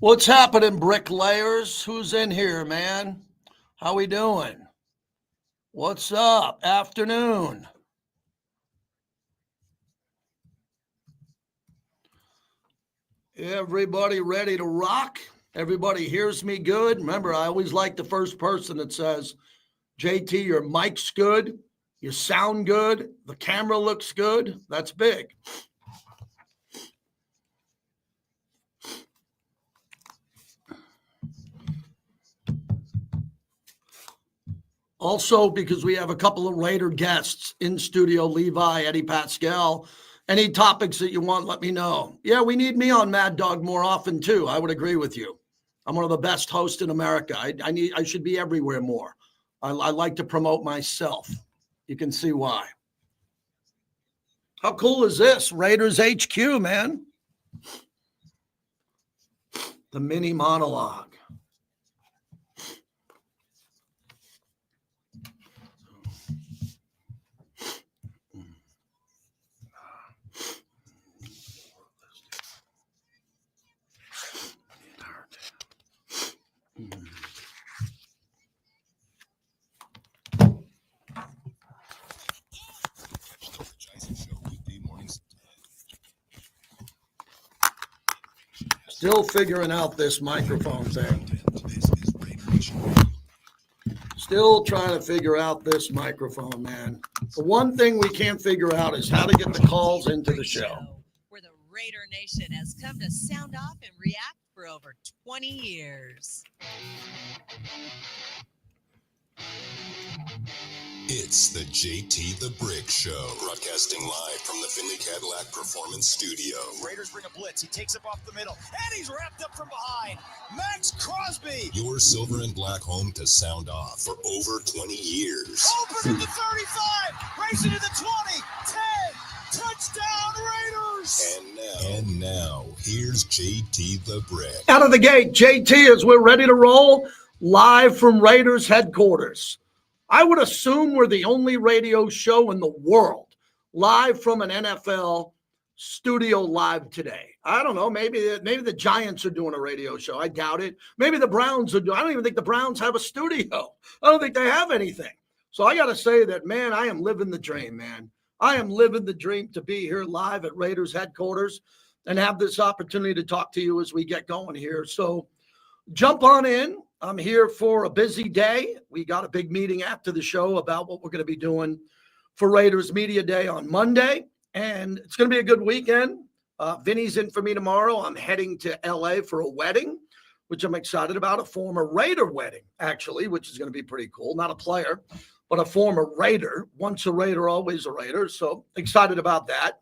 What's happening, bricklayers? Who's in here, man? How we doing? What's up? Afternoon. Everybody ready to rock? Everybody hears me good? Remember, I always like the first person that says, JT, your mic's good, you sound good, the camera looks good. That's big. Also, because we have a couple of Raider guests in studio, Levi, Eddie, Paskal. Any topics that you want, let me know. Yeah, we need me on Mad Dog more often, too. I would agree with you. I'm one of the best hosts in America. I should be everywhere more. I like to promote myself. You can see why. How cool is this? Raiders HQ, man. The mini monologue. Still figuring out this microphone thing. Still trying to figure out this microphone, man. The one thing we can't figure out is how to get the calls into the show. Where the Raider Nation has come to sound off and react for over 20 years. It's the JT the Brick Show, broadcasting live from the Finley Cadillac Performance Studio. Raiders bring a blitz. He takes it off the middle, and he's wrapped up from behind. Max Crosby. Your silver and black home to sound off for over 20 years. Open at the 35, racing to the 20, 10, touchdown Raiders. And now, here's JT the Brick. Out of the gate, JT, as we're ready to roll, live from Raiders headquarters. I would assume we're the only radio show in the world live from an NFL studio live today. I don't know. Maybe the Giants are doing a radio show. I doubt it. Maybe the Browns are doing. I don't even think the Browns have a studio. I don't think they have anything. So I got to say that, man, I am living the dream, man. I am living the dream to be here live at Raiders headquarters and have this opportunity to talk to you as we get going here. So jump on in. I'm here for a busy day. We got a big meeting after the show about what we're going to be doing for Raiders Media Day on Monday. And it's going to be a good weekend. Vinny's in for me tomorrow. I'm heading to LA for a wedding, which I'm excited about, a former Raider wedding, actually, which is going to be pretty cool. Not a player, but a former Raider. Once a Raider, always a Raider. So excited about that.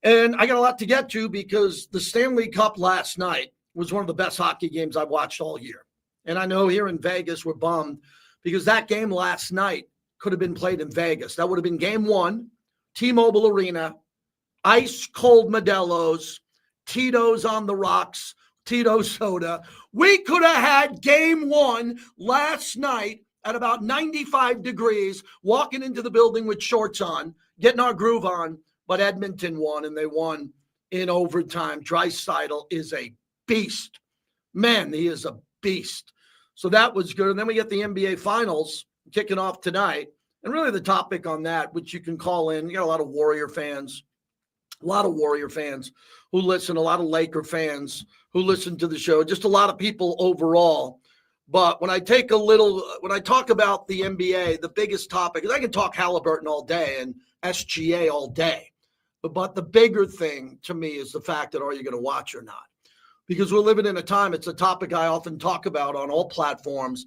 And I got a lot to get to because the Stanley Cup last night was one of the best hockey games I've watched all year. And I know here in Vegas, we're bummed because that game last night could have been played in Vegas. That would have been game one, T-Mobile Arena, ice cold Modelo's, Tito's on the rocks, Tito soda. We could have had game one last night at about 95 degrees, walking into the building with shorts on, getting our groove on. But Edmonton won, and they won in overtime. Draisaitl is a beast. Man, he is a beast. So that was good. And then we get the NBA Finals kicking off tonight. And really the topic on that, which you can call in, you got a lot of Warrior fans who listen, a lot of Laker fans who listen to the show, just a lot of people overall. But when I talk about the NBA, the biggest topic is I can talk Halliburton all day and SGA all day. But the bigger thing to me is the fact that are you going to watch or not? Because we're living in a time, it's a topic I often talk about on all platforms.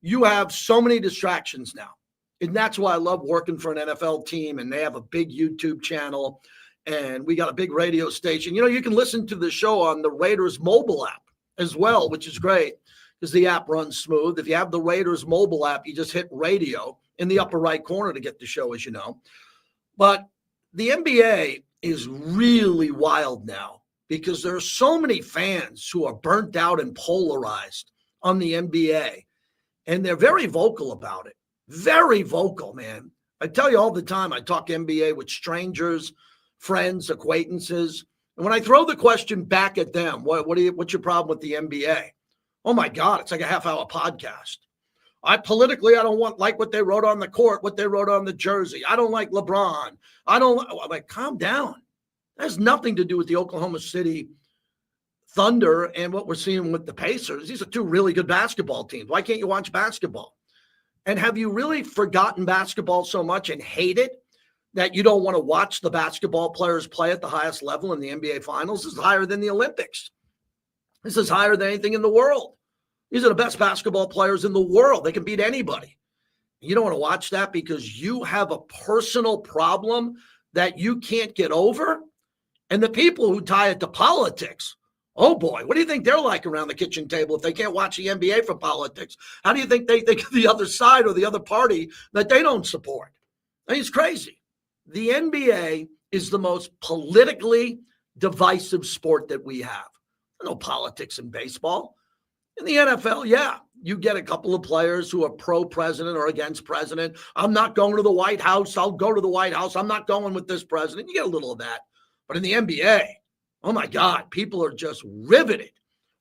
You have so many distractions now. And that's why I love working for an NFL team, and they have a big YouTube channel, and we got a big radio station. You know, you can listen to the show on the Raiders mobile app as well, which is great because the app runs smooth. If you have the Raiders mobile app, you just hit radio in the upper right corner to get the show, as you know. But the NBA is really wild now, because there are so many fans who are burnt out and polarized on the NBA. And they're very vocal about it. Very vocal, man. I tell you all the time, I talk NBA with strangers, friends, acquaintances, And when I throw the question back at them, what's your problem with the NBA? Oh my God, it's like a half-hour podcast. I don't like what they wrote on the court, what they wrote on the jersey. I don't like LeBron. I'm like, calm down. That has nothing to do with the Oklahoma City Thunder and what we're seeing with the Pacers. These are two really good basketball teams. Why can't you watch basketball? And have you really forgotten basketball so much and hate it that you don't want to watch the basketball players play at the highest level in the NBA Finals? This is higher than the Olympics. This is higher than anything in the world. These are the best basketball players in the world. They can beat anybody. You don't want to watch that because you have a personal problem that you can't get over. And the people who tie it to politics, oh boy, what do you think they're like around the kitchen table if they can't watch the NBA for politics? How do you think they think of the other side or the other party that they don't support? I mean, it's crazy. The NBA is the most politically divisive sport that we have. There's no politics in baseball. In the NFL, yeah, you get a couple of players who are pro-president or against president. I'm not going to the White House. I'll go to the White House. I'm not going with this president. You get a little of that. But in the NBA, oh my God, people are just riveted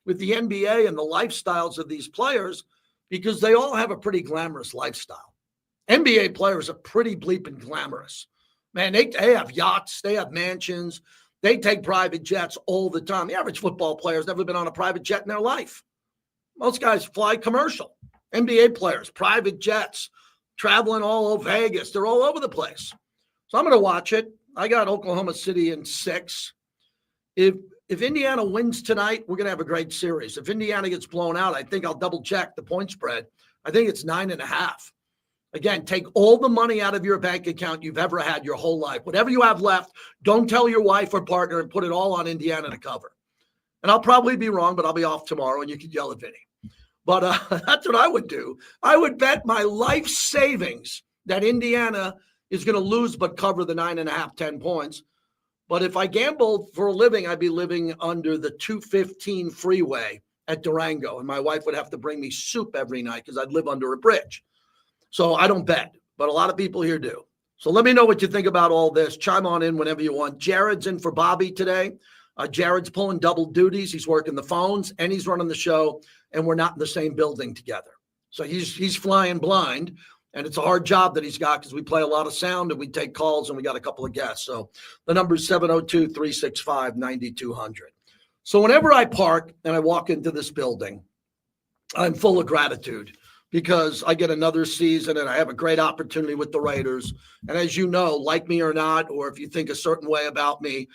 with the NBA and the lifestyles of these players because they all have a pretty glamorous lifestyle. NBA players are pretty bleeping glamorous. Man, they have yachts. They have mansions. They take private jets all the time. The average football player has never been on a private jet in their life. Most guys fly commercial. NBA players, private jets, traveling all over Vegas. They're all over the place. So I'm going to watch it. I got Oklahoma City in 6. If Indiana wins tonight, we're going to have a great series. If Indiana gets blown out, I think I'll double check the point spread. I think it's 9.5. Again, take all the money out of your bank account you've ever had your whole life. Whatever you have left, don't tell your wife or partner and put it all on Indiana to cover. And I'll probably be wrong, but I'll be off tomorrow and you can yell at Vinny. But that's what I would do. I would bet my life savings that Indiana is going to lose but cover the 9.5, 10 points. But if I gambled for a living, I'd be living under the 215 freeway at Durango. And my wife would have to bring me soup every night because I'd live under a bridge. So I don't bet, but a lot of people here do. So let me know what you think about all this. Chime on in whenever you want. Jared's in for Bobby today. Jared's pulling double duties. He's working the phones and he's running the show, and we're not in the same building together. So he's flying blind, and it's a hard job that he's got because we play a lot of sound and we take calls and we got a couple of guests. So the number is 702-365-9200. So whenever I park and I walk into this building, I'm full of gratitude because I get another season and I have a great opportunity with the Raiders. And as you know, like me or not, or if you think a certain way about me,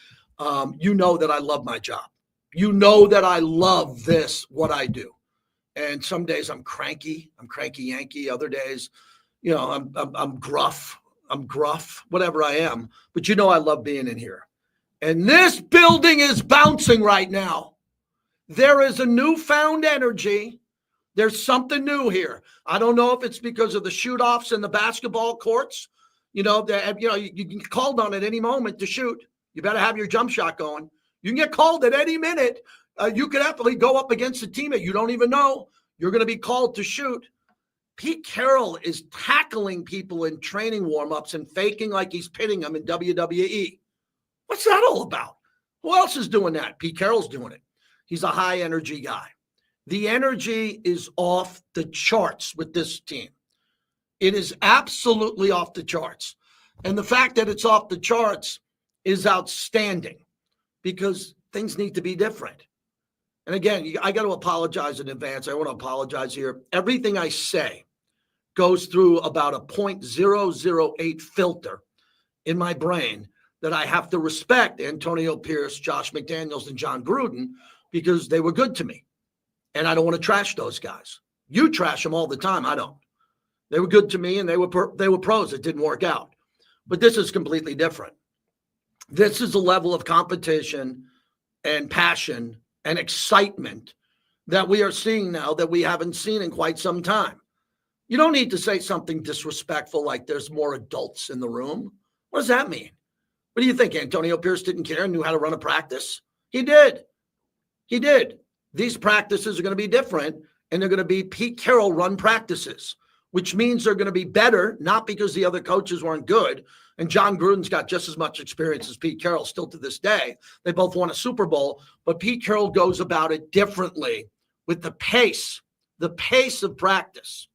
you know that I love my job. You know that I love what I do. And some days I'm cranky Yankee. Other days, I'm gruff, whatever I am. But you know I love being in here. And this building is bouncing right now. There is a newfound energy. There's something new here. I don't know if it's because of the shoot-offs in the basketball courts. You can get called on at any moment to shoot. You better have your jump shot going. You can get called at any minute. You could happily go up against a teammate you don't even know. You're going to be called to shoot. Pete Carroll is tackling people in training warm-ups and faking like he's pitting them in WWE. What's that all about? Who else is doing that? Pete Carroll's doing it. He's a high-energy guy. The energy is off the charts with this team. It is absolutely off the charts. And the fact that it's off the charts is outstanding because things need to be different. And again, I got to apologize in advance. I want to apologize here. Everything I say goes through about a 0.008 filter in my brain that I have to respect Antonio Pierce, Josh McDaniels, and John Gruden because they were good to me. And I don't want to trash those guys. You trash them all the time. I don't. They were good to me and they were pros. It didn't work out. But this is completely different. This is a level of competition and passion and excitement that we are seeing now that we haven't seen in quite some time. You don't need to say something disrespectful like there's more adults in the room. What does that mean? What do you think? Antonio Pierce didn't care and knew how to run a practice? He did. He did. These practices are going to be different, and they're going to be Pete Carroll run practices which means they're going to be better, not because the other coaches weren't good. And John Gruden's got just as much experience as Pete Carroll still to this day. They both won a Super Bowl, but Pete Carroll goes about it differently with the pace of practice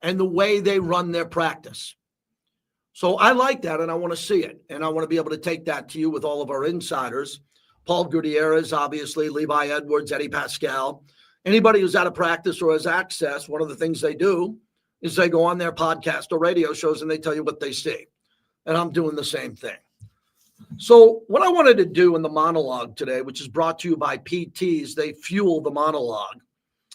and the way they run their practice. So I like that, and I want to see it. And I want to be able to take that to you with all of our insiders. Paul Gutierrez, obviously, Levi Edwards, Eddie Paskal. Anybody who's out of practice or has access, one of the things they do is they go on their podcast or radio shows and they tell you what they see. And I'm doing the same thing. So what I wanted to do in the monologue today, which is brought to you by PTs, they fuel the monologue.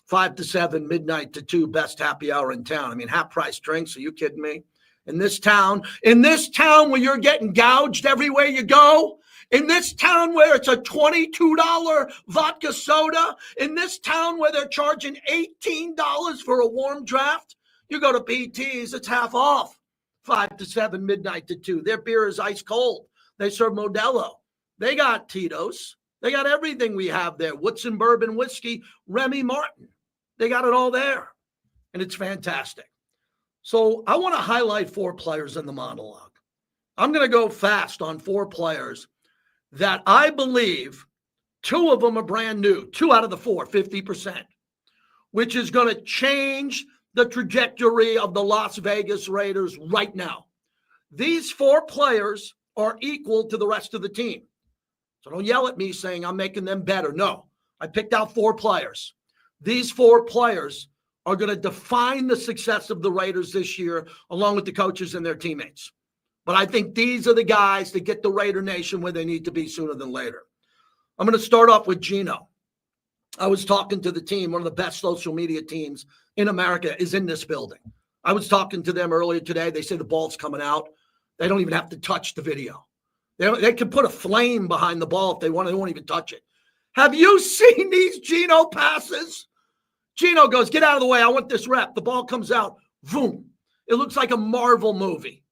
5 to 7, midnight to 2, best happy hour in town. I mean, half price drinks. Are you kidding me? In this town where you're getting gouged everywhere you go, in this town where it's a $22 vodka soda, in this town where they're charging $18 for a warm draft, you go to PTs, it's half off. 5 to 7, midnight to 2. Their beer is ice cold. They serve Modelo. They got Tito's. They got everything we have there. Woodson Bourbon Whiskey, Remy Martin. They got it all there. And it's fantastic. So I want to highlight 4 players in the monologue. I'm going to go fast on 4 players that I believe 2 of them are brand new. 2 out of the 4, 50%, which is going to change the trajectory of the Las Vegas Raiders right now. These 4 players are equal to the rest of the team. So don't yell at me saying I'm making them better. No, I picked out 4 players. These 4 players are going to define the success of the Raiders this year, along with the coaches and their teammates. But I think these are the guys that get the Raider Nation where they need to be sooner than later. I'm going to start off with Geno. I was talking to the team, one of the best social media teams in America is in this building. I was talking to them earlier today. They say the ball's coming out. They don't even have to touch the video. They can put a flame behind the ball if they want. They won't even touch it. Have you seen these Geno passes? Geno goes, get out of the way. I want this rep. The ball comes out. Boom. It looks like a Marvel movie.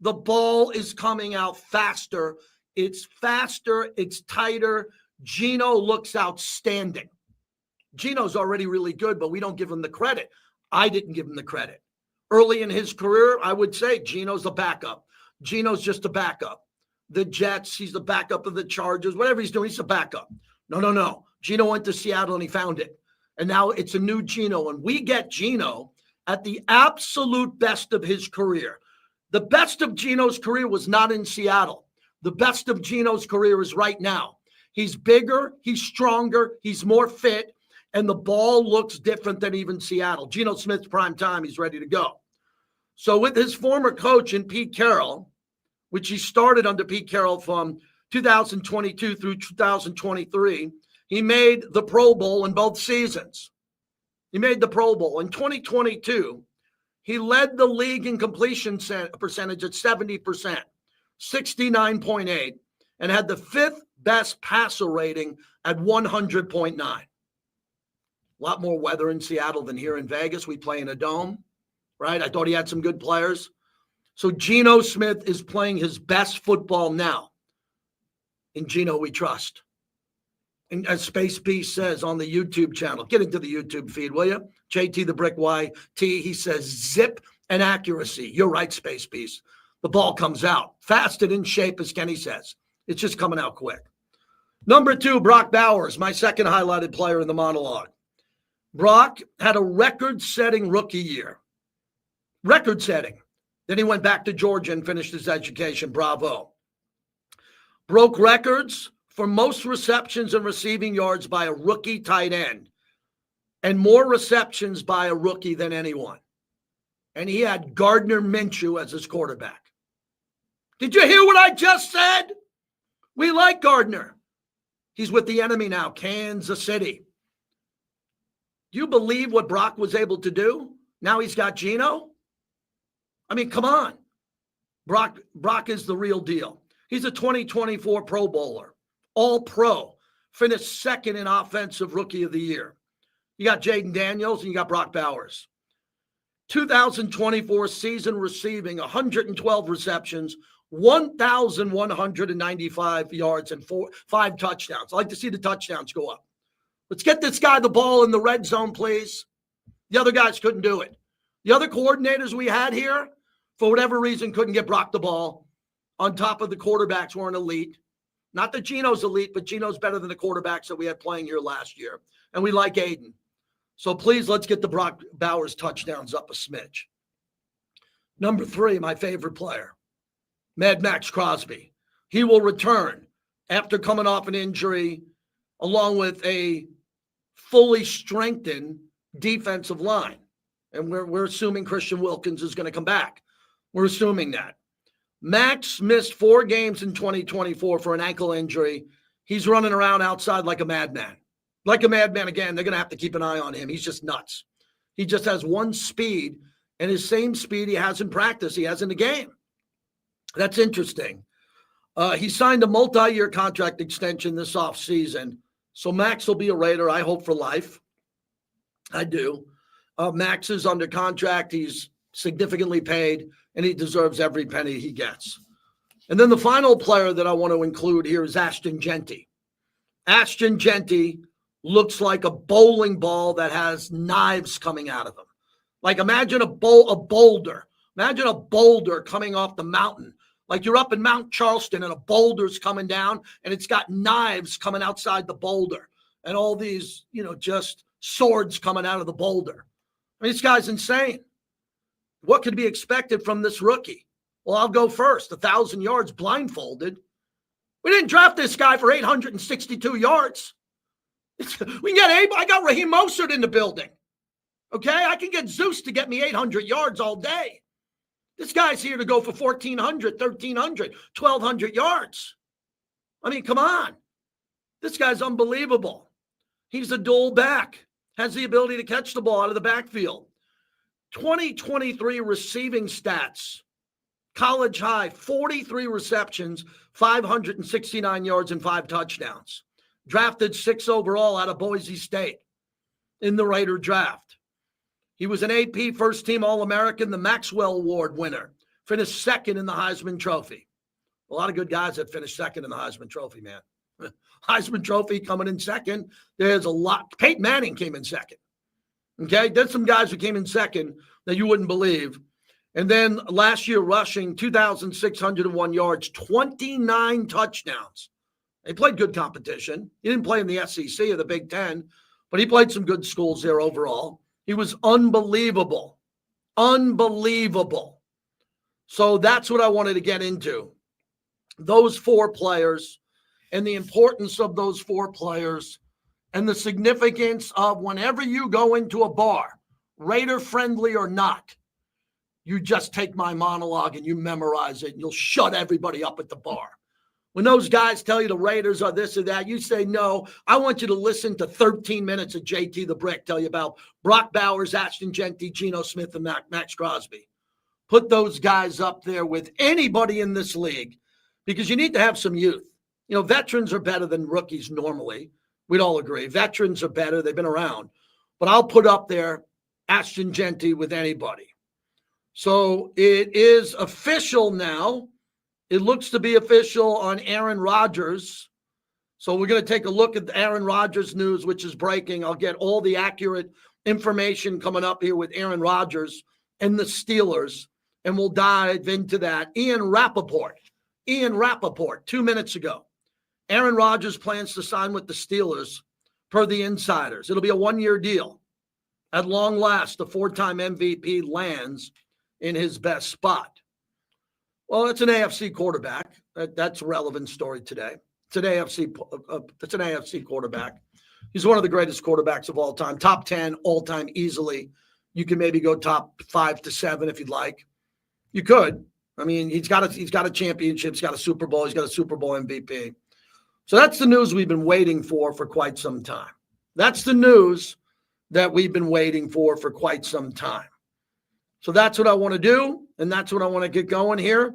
The ball is coming out faster. It's faster. It's tighter. Geno looks outstanding. Geno's already really good, but we don't give him the credit. I didn't give him the credit. Early in his career, I would say Geno's a backup. Geno's just a backup. The Jets, he's the backup of the Chargers. Whatever he's doing, he's a backup. No. Geno went to Seattle and he found it. And now it's a new Geno. And we get Geno at the absolute best of his career. The best of Geno's career was not in Seattle. The best of Geno's career is right now. He's bigger, he's stronger, he's more fit, and the ball looks different than even Seattle. Geno Smith's prime time, he's ready to go. So with his former coach in Pete Carroll, which he started under Pete Carroll from 2022 through 2023, he made the Pro Bowl in both seasons. He made the Pro Bowl. In 2022, he led the league in completion percentage at 70%, 69.8, and had the 5th best passer rating at 100.9. A lot more weather in Seattle than here in Vegas. We play in a dome, right? I thought he had some good players. So Geno Smith is playing his best football now. In Geno we trust. And as Space Beast says on the YouTube channel, get into the YouTube feed, will you? JT the Brick YT, he says zip and accuracy. You're right, Space Beast. The ball comes out fast and in shape, as Kenny says. It's just coming out quick. Number 2, Brock Bowers, my second highlighted player in the monologue. Brock had a record-setting rookie year. Record-setting. Then he went back to Georgia and finished his education. Bravo. Broke records for most receptions and receiving yards by a rookie tight end, and more receptions by a rookie than anyone. And he had Gardner Minshew as his quarterback. Did you hear what I just said? We like Gardner. He's with the enemy now, Kansas City. Do you believe what Brock was able to do? Now he's got Geno? I mean, come on. Brock is the real deal. He's a 2024 Pro Bowler, All-Pro, finished second in Offensive Rookie of the Year. You got Jaden Daniels and you got Brock Bowers. 2024 season receiving 112 receptions, 1,195 yards, and 5 touchdowns. I'd like to see the touchdowns go up. Let's get this guy the ball in the red zone, please. The other guys couldn't do it. The other coordinators we had here, for whatever reason, couldn't get Brock the ball. On top of the quarterbacks weren't elite. Not that Gino's elite, but Gino's better than the quarterbacks that we had playing here last year. And we like Aiden. So please, let's get the Brock Bowers touchdowns up a smidge. Number 3, my favorite player, Mad Max Crosby. He will return after coming off an injury, along with a fully strengthened defensive line. And we're assuming Christian Wilkins is going to come back. We're assuming that. Max missed 4 games in 2024 for an ankle injury. He's running around outside like a madman. Like a madman again. They're going to have to keep an eye on him. He's just nuts. He just has one speed, and his same speed he has in practice, he has in the game. That's interesting. He signed a multi-year contract extension this offseason. So Max will be a Raider, I hope, for life. I do. Max is under contract. He's significantly paid, and he deserves every penny he gets. And then the final player that I want to include here is Ashton Jeanty. Ashton Jeanty looks like a bowling ball that has knives coming out of them. Like imagine a boulder. Imagine a boulder coming off the mountain. Like you're up in Mount Charleston and a boulder's coming down and it's got knives coming outside the boulder and all these, just swords coming out of the boulder. I mean, this guy's insane. What could be expected from this rookie? Well, I'll go first. 1,000 yards blindfolded. We didn't draft this guy for 862 yards. I got Raheem Mostert in the building. Okay? I can get Zeus to get me 800 yards all day. This guy's here to go for 1,400, 1,300, 1,200 yards. I mean, come on. This guy's unbelievable. He's a dual back. Has the ability to catch the ball out of the backfield. 2023 receiving stats. College high, 43 receptions, 569 yards, and 5 touchdowns. Drafted 6 overall out of Boise State in the Raider draft. He was an AP first-team All-American, the Maxwell Award winner. Finished second in the Heisman Trophy. A lot of good guys that finished second in the Heisman Trophy, man. Heisman Trophy coming in second. There's a lot. Peyton Manning came in second. Okay? There's some guys who came in second that you wouldn't believe. And then last year, rushing 2,601 yards, 29 touchdowns. He played good competition. He didn't play in the SEC or the Big Ten, but he played some good schools there overall. He was unbelievable. Unbelievable. So that's what I wanted to get into. Those 4 players and the importance of those 4 players and the significance of whenever you go into a bar, Raider friendly or not, you just take my monologue and you memorize it and you'll shut everybody up at the bar. When those guys tell you the Raiders are this or that, you say, no, I want you to listen to 13 minutes of JT the Brick tell you about Brock Bowers, Ashton Jeanty, Geno Smith, and Max Crosby. Put those guys up there with anybody in this league because you need to have some youth. Veterans are better than rookies normally. We'd all agree. Veterans are better. They've been around. But I'll put up there Ashton Jeanty with anybody. So it is official now. It looks to be official on Aaron Rodgers. So we're going to take a look at the Aaron Rodgers news, which is breaking. I'll get all the accurate information coming up here with Aaron Rodgers and the Steelers, and we'll dive into that. Ian Rappaport, 2 minutes ago. Aaron Rodgers plans to sign with the Steelers per the insiders. It'll be a 1-year deal. At long last, the 4-time MVP lands in his best spot. Well, it's an AFC quarterback. That's a relevant story today. It's an AFC quarterback. He's one of the greatest quarterbacks of all time. Top 10 all time easily. You can maybe go top 5 to 7 if you'd like. You could. I mean, he's got a championship. He's got a Super Bowl. He's got a Super Bowl MVP. So that's the news we've been waiting for quite some time. That's the news that we've been waiting for quite some time. So that's what I want to do, and that's what I want to get going here.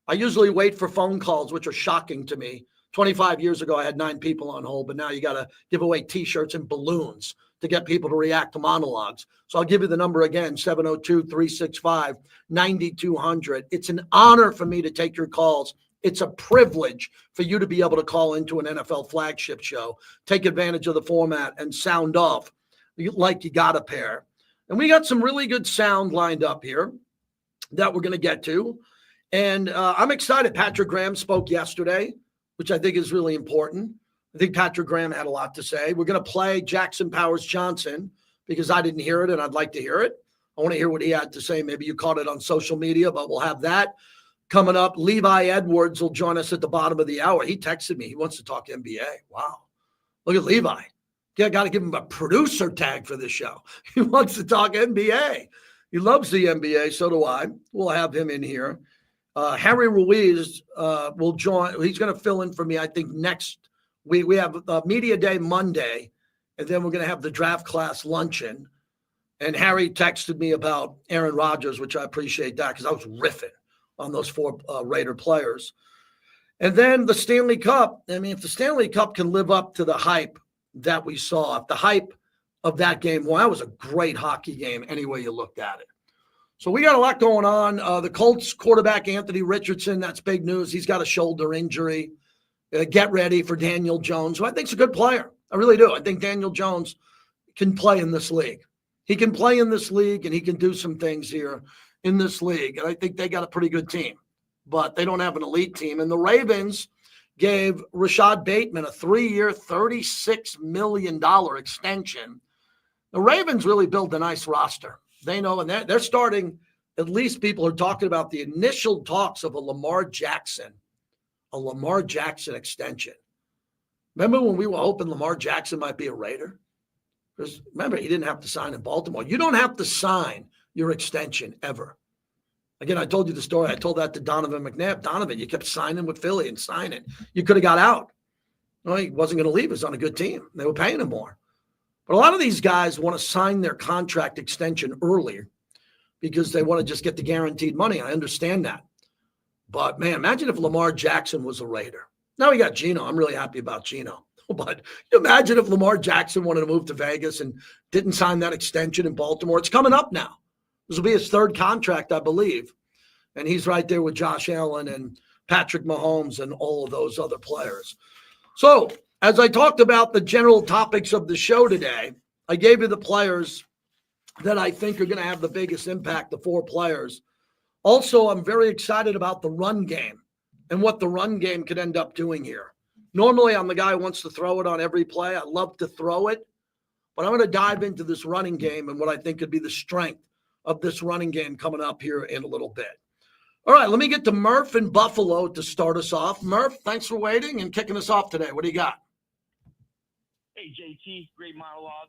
I usually wait for phone calls, which are shocking to me. 25 years ago, I had 9 people on hold, but now you got to give away T-shirts and balloons to get people to react to monologues. So I'll give you the number again, 702-365-9200. It's an honor for me to take your calls. It's a privilege for you to be able to call into an NFL flagship show, take advantage of the format, and sound off like you got a pair. And we got some really good sound lined up here that we're going to get to. And I'm excited. Patrick Graham spoke yesterday, which I think is really important. I think Patrick Graham had a lot to say. We're going to play Jackson Powers Johnson because I didn't hear it and I'd like to hear it. I want to hear what he had to say. Maybe you caught it on social media, but we'll have that coming up. Levi Edwards will join us at the bottom of the hour. He texted me. He wants to talk NBA. Wow. Look at Levi. Yeah, got to give him a producer tag for this show. He wants to talk NBA. He loves the NBA. So do I. We'll have him in here. Harry Ruiz will join. He's going to fill in for me, I think, next week. We have Media Day Monday, and then we're going to have the draft class luncheon. And Harry texted me about Aaron Rodgers, which I appreciate that because I was riffing on those 4 Raider players. And then the Stanley Cup. I mean, if the Stanley Cup can live up to the hype that we saw, if the hype of that game, well, that was a great hockey game any way you looked at it. So we got a lot going on. The Colts quarterback, Anthony Richardson, that's big news. He's got a shoulder injury. Get ready for Daniel Jones, who I think is a good player. I really do. I think Daniel Jones can play in this league. He can play in this league, and he can do some things here in this league. And I think they got a pretty good team, but they don't have an elite team. And the Ravens gave Rashad Bateman a 3-year, $36 million extension. The Ravens really built a nice roster. They know, and they're starting, at least people are talking about the initial talks of a Lamar Jackson extension. Remember when we were hoping Lamar Jackson might be a Raider? Because remember, he didn't have to sign in Baltimore. You don't have to sign your extension ever. Again, I told you the story. I told that to Donovan McNabb. Donovan, you kept signing with Philly and signing. You could have got out. Well, he wasn't going to leave. He was on a good team. They were paying him more. But a lot of these guys want to sign their contract extension earlier because they want to just get the guaranteed money. I understand that. But, man, imagine if Lamar Jackson was a Raider. Now we got Geno. I'm really happy about Geno. But imagine if Lamar Jackson wanted to move to Vegas and didn't sign that extension in Baltimore. It's coming up now. This will be his 3rd contract, I believe. And he's right there with Josh Allen and Patrick Mahomes and all of those other players. So, as I talked about the general topics of the show today, I gave you the players that I think are going to have the biggest impact, the 4 players. Also, I'm very excited about the run game and what the run game could end up doing here. Normally, I'm the guy who wants to throw it on every play. I love to throw it. But I'm going to dive into this running game and what I think could be the strength of this running game coming up here in a little bit. All right, let me get to Murph in Buffalo to start us off. Murph, thanks for waiting and kicking us off today. What do you got? Hey, JT, great monologue.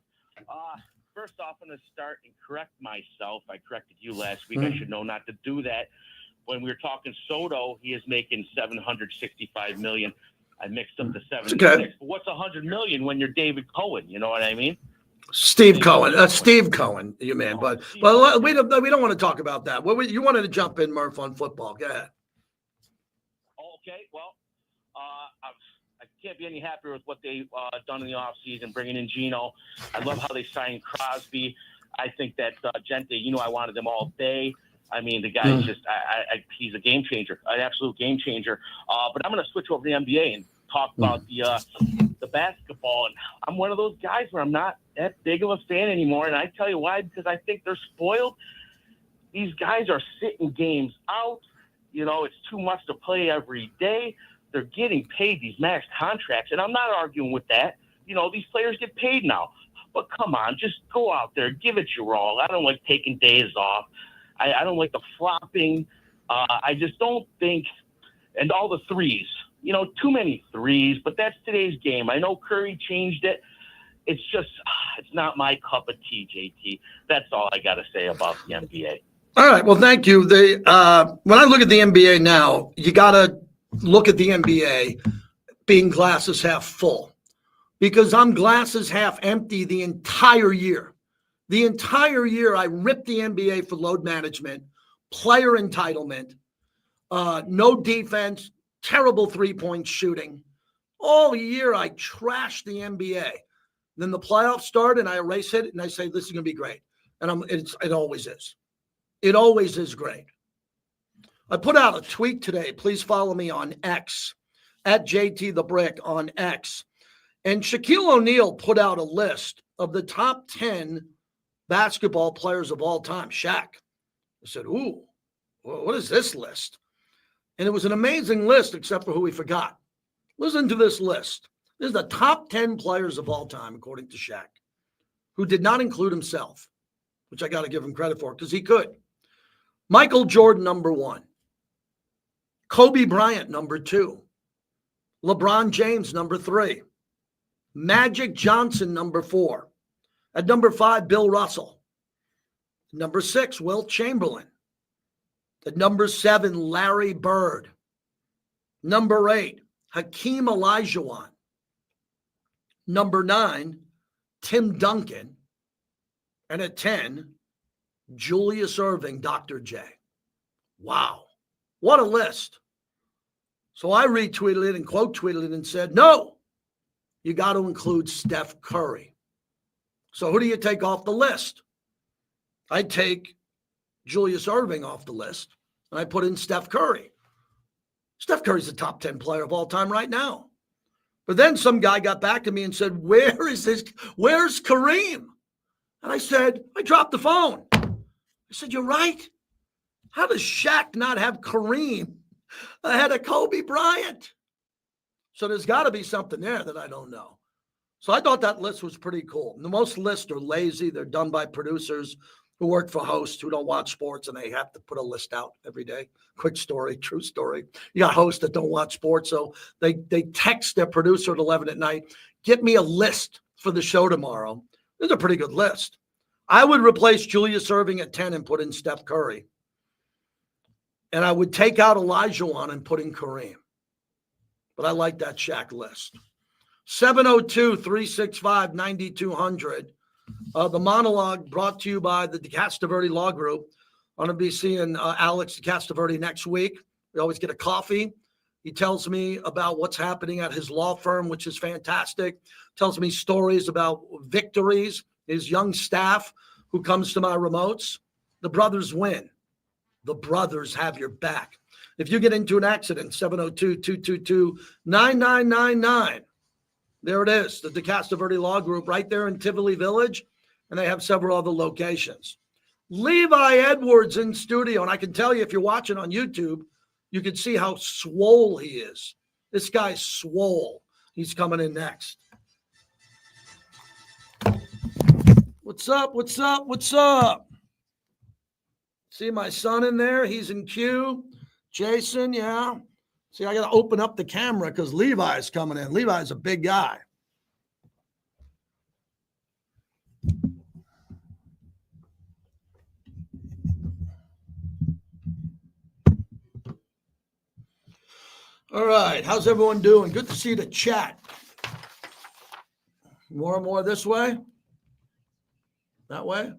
First off, I'm going to start and correct myself. I corrected you last week. I should know not to do that. When we were talking Soto, he is making $765 million. I mixed up the 76. Okay. But what's $100 million when you're David Cohen? You know what I mean? Steve Cohen, you man. But we don't want to talk about that. You wanted to jump in, Murph, on football. Go ahead. Okay, well, I can't be any happier with what they've done in the offseason, bringing in Geno. I love how they signed Crosby. I think that Gente, I wanted him all day. I mean, the guy's just he's a game changer, an absolute game changer. But I'm going to switch over to the NBA and talk about the basketball. And I'm one of those guys where I'm not that big of a fan anymore. And I tell you why, because I think they're spoiled. These guys are sitting games out. It's too much to play every day. They're getting paid these max contracts. And I'm not arguing with that. These players get paid now. But come on, just go out there, give it your all. I don't like taking days off. I don't like the flopping. I just don't think, and all the threes, too many threes, but that's today's game. I know Curry changed it. It's just, it's not my cup of tea, JT. That's all I got to say about the NBA. All right. Well, thank you. When I look at the NBA now, you got to look at the NBA being glasses half full because I'm glasses half empty the entire year. The entire year, I ripped the NBA for load management, player entitlement, no defense, terrible three-point shooting. All year, I trashed the NBA. Then the playoffs start, and I erase it, and I say, this is going to be great. And it always is. It always is great. I put out a tweet today. Please follow me on X, at JT the Brick on X. And Shaquille O'Neal put out a list of the top 10 basketball players of all time, Shaq. I said, ooh, what is this list? And it was an amazing list, except for who we forgot. Listen to this list. This is the top 10 players of all time, according to Shaq, who did not include himself, which I got to give him credit for because he could. Michael Jordan, number 1. Kobe Bryant, number 2. LeBron James, number 3. Magic Johnson, number 4. At number 5, Bill Russell. Number 6, Wilt Chamberlain. At number 7, Larry Bird. Number 8, Hakeem Olajuwon. Number 9, Tim Duncan. And at 10, Julius Erving, Dr. J. Wow. What a list. So I retweeted it and quote tweeted it and said, no, you got to include Steph Curry. So who do you take off the list? I take Julius Erving off the list and I put in Steph Curry. Steph Curry's the top 10 player of all time right now. But then some guy got back to me and said, where's Kareem? And I said, I dropped the phone. I said, you're right. How does Shaq not have Kareem ahead of Kobe Bryant? So there's got to be something there that I don't know. So I thought that list was pretty cool. And most lists are lazy. They're done by producers who work for hosts who don't watch sports, and they have to put a list out every day. Quick story, true story. You got hosts that don't watch sports, so they text their producer at 11 at night, get me a list for the show tomorrow. It's a pretty good list. I would replace Julius Erving at 10 and put in Steph Curry. And I would take out Olajuwon and put in Kareem. But I like that Shaq list. 702-365-9200. The monologue brought to you by the DeCastroverde Law Group. I'm going to be seeing Alex DeCastroverde next week. We always get a coffee. He tells me about what's happening at his law firm, which is fantastic. Tells me stories about victories, his young staff who comes to my remotes. The brothers win. The brothers have your back. If you get into an accident, 702-222-9999. There it is, the DeCastroverde Law Group right there in Tivoli Village, and they have several other locations. Levi Edwards in studio, and I can tell you if you're watching on YouTube, you can see how swole he is. This guy's swole. He's coming in next. What's up? What's up? What's up? See my son in there? He's in queue. Jason, yeah. See, I got to open up the camera because Levi's coming in. Levi's a big guy. All right. How's everyone doing? Good to see the chat. More and more this way? That way?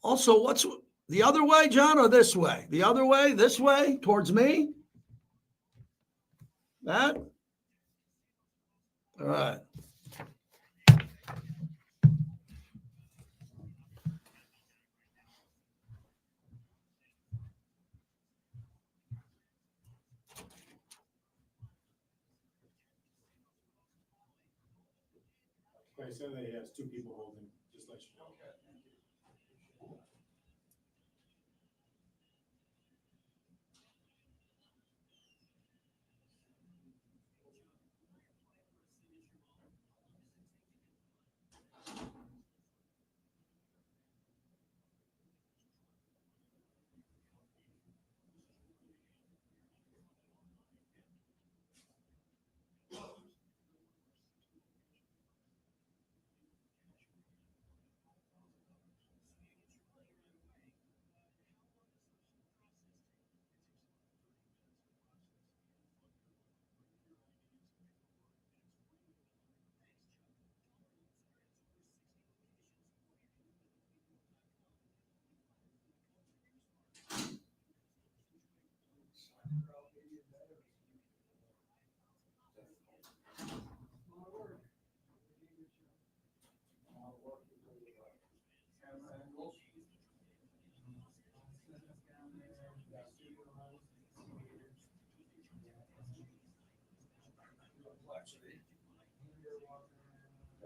Also, what's the other way, John, or this way? The other way, this way, towards me? That? All right. I said that he has 2 people holding, just let you know.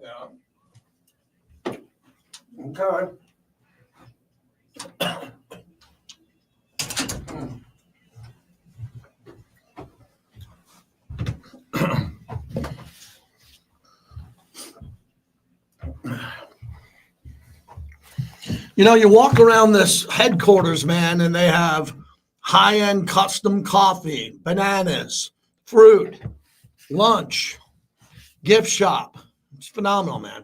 Yeah. Okay. You know, you walk around this headquarters, man, and they have high-end custom coffee, bananas, fruit, lunch, gift shop. It's phenomenal, man.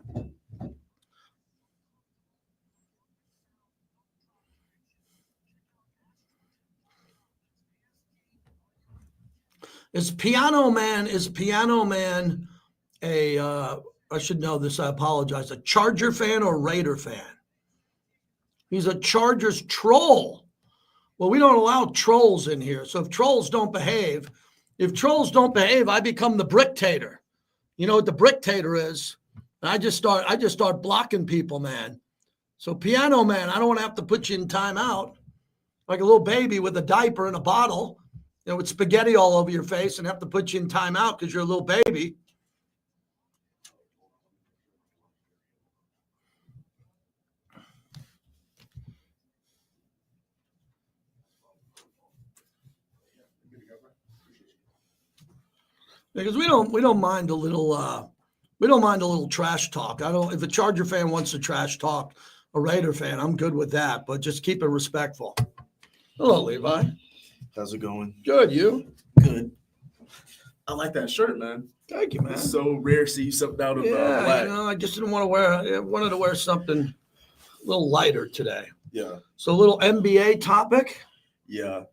Is Piano Man a, I should know this, I apologize, a Charger fan or Raider fan? He's a Chargers troll. Well, we don't allow trolls in here. So if trolls don't behave, I become the Bricktator. You know what the Bricktator is? And I just start blocking people, man. So Piano Man, I don't want to have to put you in timeout like a little baby with a diaper and a bottle, you know, with spaghetti all over your face and have to put you in timeout because you're a little baby. Because we don't mind a little trash talk. If a Charger fan wants to trash talk a Raider fan, I'm good with that, but just keep it respectful. Hello, Levi. How's it going? Good, you? Good. I like that shirt, man. Thank you, man. It's so rare to see you something out of Yeah, black. you know, I just didn't want to I wanted to wear something a little lighter today. Yeah. So a little NBA topic. Yeah.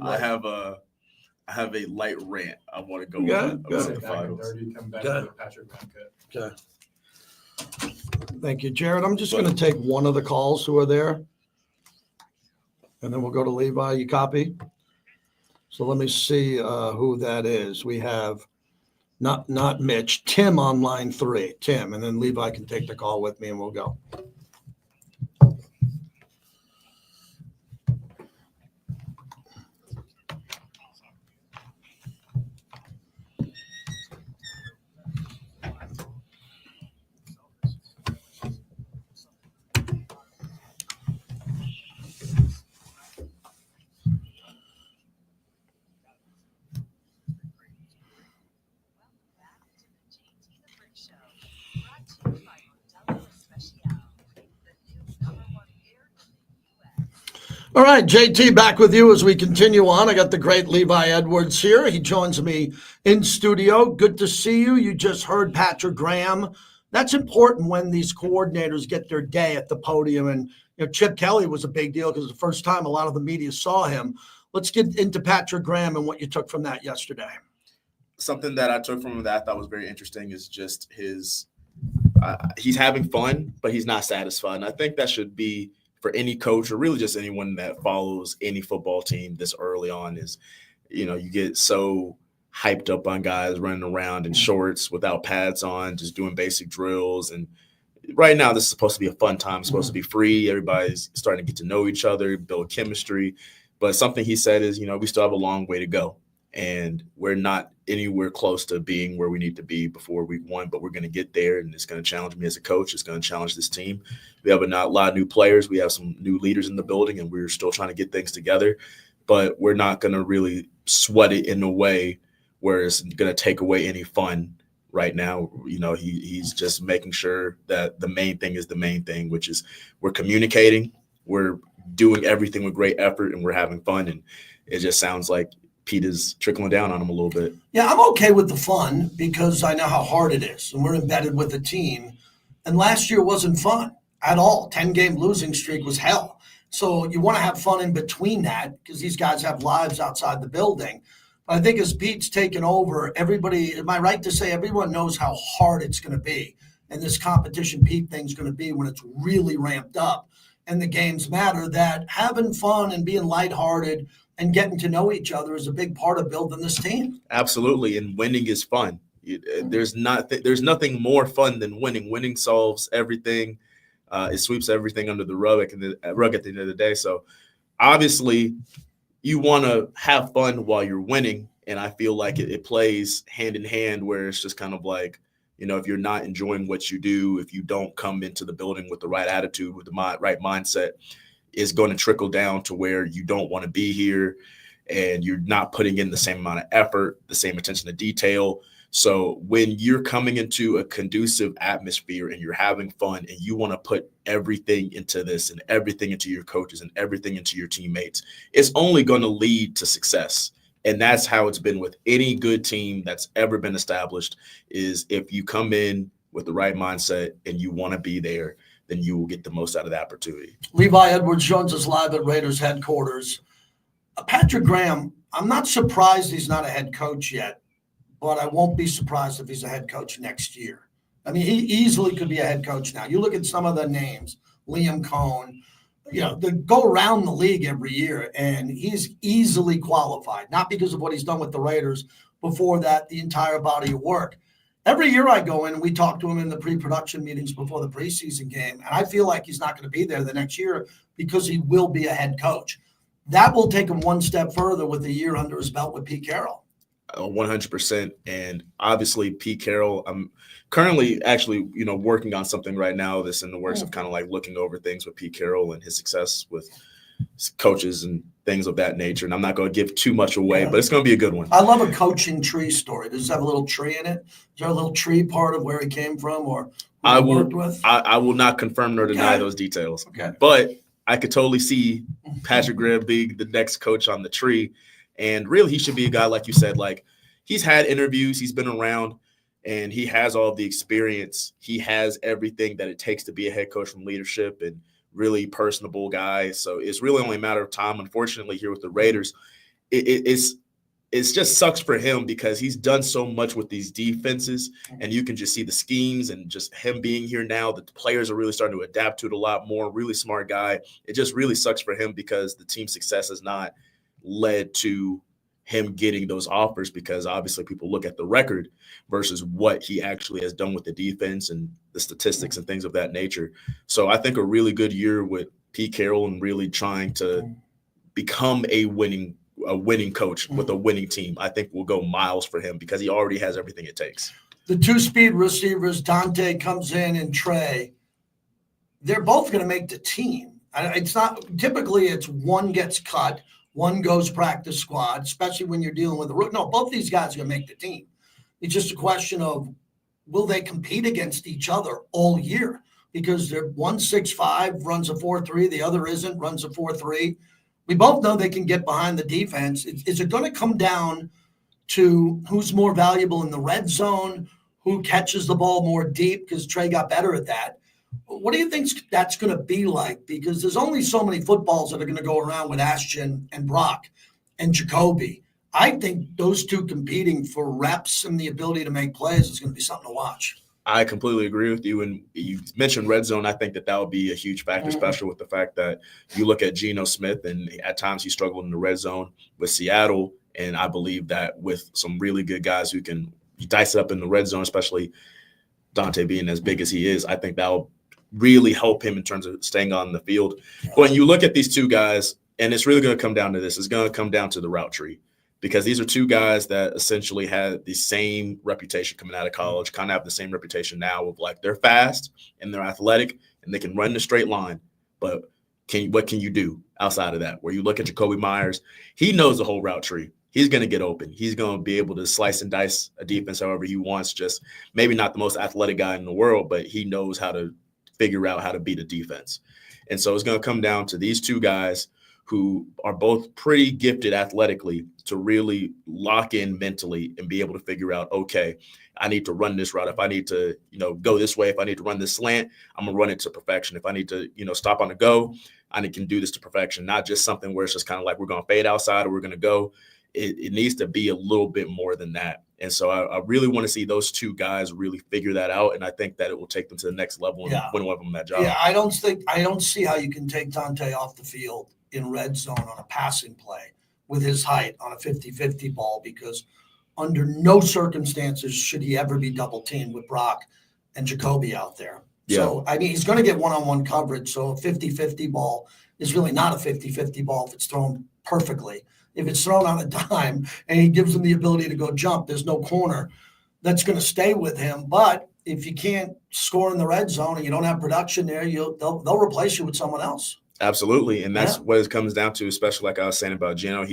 I have a light rant I want to go Good, on. good. Back and dirty, come back to the Patrick Graham cut. Okay. Thank you, Jared. I'm just going to take one of the calls who are there, and then we'll go to Levi. You copy? So let me see who that is. We have not Mitch, Tim on line 3. Tim, and then Levi can take the call with me, and we'll go. All right, JT, back with you as we continue on. I got the great Levi Edwards here. He joins me in studio. Good to see you. You just heard Patrick Graham. That's important when these coordinators get their day at the podium. And you know, Chip Kelly was a big deal because the first time a lot of the media saw him. Let's get into Patrick Graham and what you took from that yesterday. Something that I took from him that I thought was very interesting is just his he's having fun, but he's not satisfied. And I think that should be for any coach or really just anyone that follows any football team this early on is, you know, you get so hyped up on guys running around in shorts without pads on, just doing basic drills. And right now, this is supposed to be a fun time. It's supposed to be free. Everybody's starting to get to know each other, build chemistry. But something he said is, you know, we still have a long way to go. And we're not anywhere close to being where we need to be before week 1, but we're going to get there, and it's going to challenge me as a coach. It's going to challenge this team. We have a lot of new players. We have some new leaders in the building, and we're still trying to get things together. But we're not going to really sweat it in a way where it's going to take away any fun right now. You know, he's just making sure that the main thing is the main thing, which is we're communicating, we're doing everything with great effort, and we're having fun. And it just sounds like Pete is trickling down on him a little bit. Yeah, I'm okay with the fun because I know how hard it is, and we're embedded with the team. And last year wasn't fun at all. 10-game losing streak was hell. So you want to have fun in between that because these guys have lives outside the building. But I think as Pete's taken over, everybody, am I right to say everyone knows how hard it's going to be? And this competition Pete thing's going to be when it's really ramped up and the games matter, that having fun and being lighthearted and getting to know each other is a big part of building this team. Absolutely, and winning is fun. There's nothing more fun than winning. Winning solves everything. It sweeps everything under the rug at the end of the day. So obviously you want to have fun while you're winning, and I feel like it plays hand in hand where it's just kind of like if you're not enjoying what you do, if you don't come into the building with the right attitude, with the right mindset, is going to trickle down to where you don't want to be here and you're not putting in the same amount of effort, the same attention to detail. So when you're coming into a conducive atmosphere and you're having fun and you want to put everything into this and everything into your coaches and everything into your teammates, it's only going to lead to success. And that's how it's been with any good team that's ever been established, is if you come in with the right mindset and you want to be there, then you will get the most out of the opportunity. Levi Edwards joins us live at Raiders headquarters. Patrick Graham, I'm not surprised he's not a head coach yet, but I won't be surprised if he's a head coach next year. I mean, he easily could be a head coach now. You look at some of the names, Liam Cohn, they go around the league every year, and he's easily qualified, not because of what he's done with the Raiders, before that, the entire body of work. Every year I go in and we talk to him in the pre-production meetings before the preseason game, and I feel like he's not going to be there the next year because he will be a head coach. That will take him one step further with a year under his belt with Pete Carroll. 100%. And obviously Pete Carroll, I'm currently actually, working on something right now that's in the works of kind of like looking over things with Pete Carroll and his success with coaches and things of that nature. And I'm not going to give too much away, but it's going to be a good one. I love a coaching tree story. Does it have a little tree in it? Is there a little tree part of where he came from or who he worked with? I will not confirm nor deny those details. Okay. But I could totally see Patrick Graham being the next coach on the tree. And really, he should be a guy, like you said, like he's had interviews, he's been around, and he has all the experience. He has everything that it takes to be a head coach from leadership and really personable guy. So it's really only a matter of time. Unfortunately, here with the Raiders, it's just sucks for him because he's done so much with these defenses, and you can just see the schemes and just him being here now that the players are really starting to adapt to it a lot more. Really smart guy. It just really sucks for him because the team's success has not led to him getting those offers, because obviously people look at the record versus what he actually has done with the defense and the statistics and things of that nature. So I think a really good year with Pete Carroll and really trying to become a winning coach with a winning team, I think will go miles for him because he already has everything it takes. The two-speed receivers, Dante comes in and Trey, they're both going to make the team. It's not typically it's one gets cut, one goes practice squad, especially when you're dealing with a rookie. No, both these guys are going to make the team. It's just a question of will they compete against each other all year? Because they're 1.65, runs a 4.3, the other isn't, runs a 4.3. We both know they can get behind the defense. Is it going to come down to who's more valuable in the red zone, who catches the ball more deep, because Trey got better at that? What do you think that's going to be like? Because there's only so many footballs that are going to go around with Ashton and Brock and Jacoby. I think those two competing for reps and the ability to make plays is going to be something to watch. I completely agree with you. And you mentioned red zone. I think that would be a huge factor, especially with the fact that you look at Geno Smith, and at times he struggled in the red zone with Seattle. And I believe that with some really good guys who can dice it up in the red zone, especially Dante being as big as he is, I think that will really help him in terms of staying on the field. But when you look at these two guys, and it's really going to come down to this, it's going to come down to the route tree, because these are two guys that essentially had the same reputation coming out of college, kind of have the same reputation now of like they're fast and they're athletic and they can run the straight line. But what can you do outside of that? Where you look at Jacoby Myers, he knows the whole route tree. He's going to get open. He's going to be able to slice and dice a defense however he wants, just maybe not the most athletic guy in the world, but he knows how to figure out how to beat a defense. And so it's going to come down to these two guys who are both pretty gifted athletically to really lock in mentally and be able to figure out, okay, I need to run this route. If I need to, go this way, if I need to run this slant, I'm going to run it to perfection. If I need to, stop on the go, I can do this to perfection, not just something where it's just kind of like we're going to fade outside or we're going to go. It needs to be a little bit more than that. And so I really want to see those two guys really figure that out. And I think that it will take them to the next level and win one of them that job. Yeah, I don't see how you can take Dante off the field in red zone on a passing play with his height on a 50-50 ball, because under no circumstances should he ever be double teamed with Brock and Jacoby out there. Yeah. So, he's going to get one-on-one coverage. So a 50-50 ball is really not a 50-50 ball if it's thrown perfectly. If it's thrown on a dime and he gives him the ability to go jump, there's no corner. that's going to stay with him. But if you can't score in the red zone and you don't have production there, they'll replace you with someone else. Absolutely. And that's what it comes down to, especially like I was saying about Geno.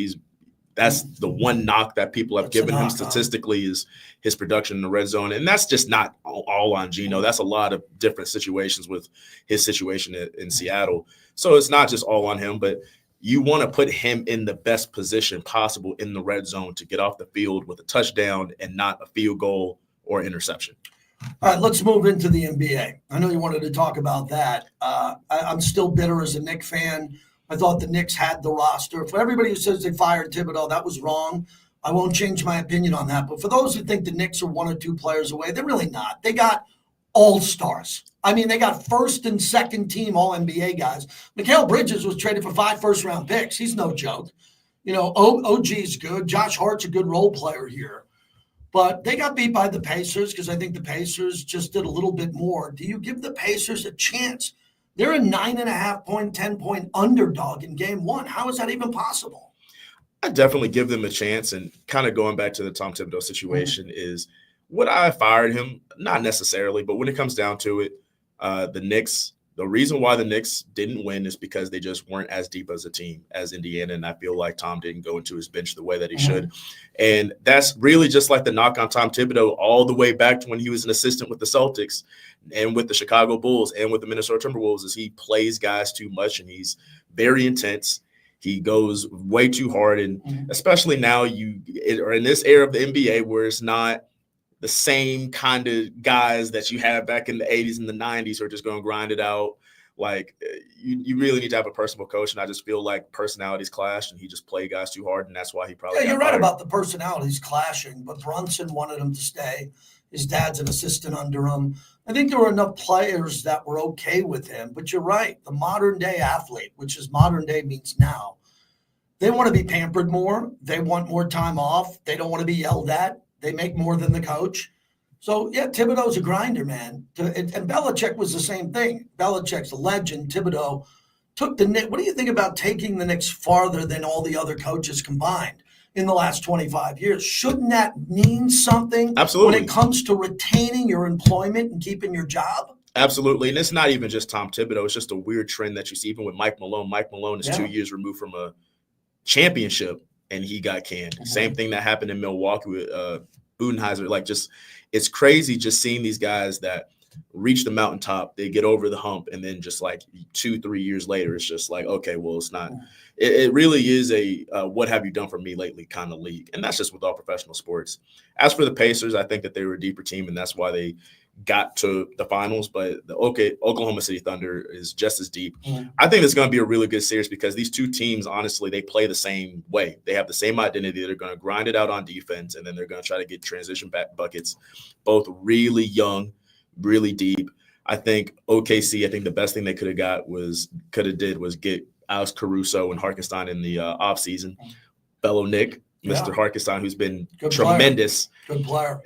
That's the one knock that people have given him statistically is his production in the red zone. And that's just not all on Geno. That's a lot of different situations with his situation in Seattle. So it's not just all on him, but you want to put him in the best position possible in the red zone to get off the field with a touchdown and not a field goal or interception. All right, let's move into the NBA. I know you wanted to talk about that. I'm still bitter as a Knicks fan. I thought the Knicks had the roster. For everybody who says they fired Thibodeau, that was wrong. I won't change my opinion on that. But for those who think the Knicks are one or two players away, they're really not. They got all-stars. I mean, they got first and second team All-NBA guys. Mikal Bridges was traded for 5 first-round picks. He's no joke. You know, OG's good. Josh Hart's a good role player here. But they got beat by the Pacers because I think the Pacers just did a little bit more. Do you give the Pacers a chance? They're a 9.5-point, 10-point underdog in game one. How is that even possible? I definitely give them a chance. And kind of going back to the Tom Thibodeau situation is, would I have fired him? Not necessarily. But when it comes down to it, the reason why the Knicks didn't win is because they just weren't as deep as a team as Indiana. And I feel like Tom didn't go into his bench the way that he should. And that's really just like the knock on Tom Thibodeau all the way back to when he was an assistant with the Celtics and with the Chicago Bulls and with the Minnesota Timberwolves is he plays guys too much and he's very intense. He goes way too hard. And especially now or in this era of the NBA where it's not the same kind of guys that you had back in the 80s and the 90s who are just going to grind it out. Like, you really need to have a personal coach, and I just feel like personalities clashed, and he just played guys too hard, and that's why he probably you're right about the personalities clashing, but Brunson wanted him to stay. His dad's an assistant under him. I think there were enough players that were okay with him, but you're right. The modern-day athlete, which is modern day means now, they want to be pampered more. They want more time off. They don't want to be yelled at. They make more than the coach. So, yeah, Thibodeau's a grinder, man. And Belichick was the same thing. Belichick's a legend. Thibodeau took the Knicks. What do you think about taking the Knicks farther than all the other coaches combined in the last 25 years? Shouldn't that mean something Absolutely. When it comes to retaining your employment and keeping your job? Absolutely. And it's not even just Tom Thibodeau. It's just a weird trend that you see even with Mike Malone. Mike Malone is 2 years removed from a championship. And he got canned. Same thing that happened in Milwaukee with Budenholzer. Like, just it's crazy just seeing these guys that reach the mountaintop, they get over the hump, and then just like 2-3 years later, it's just like, okay, well, it's not. It really is a what have you done for me lately kind of league, and that's just with all professional sports. As for the Pacers, I think that they were a deeper team, and that's why they got to the finals, but the Oklahoma City Thunder is just as deep. I think it's going to be a really good series because these two teams, honestly, they play the same way. They have the same identity. They're going to grind it out on defense, and then they're going to try to get transition back buckets. Both really young, really deep. I think OKC, I think the best thing they could have did was get Alex Caruso and Hartenstein in the offseason. Fellow Nick, Mr. Hartenstein, who's been tremendous. Good player.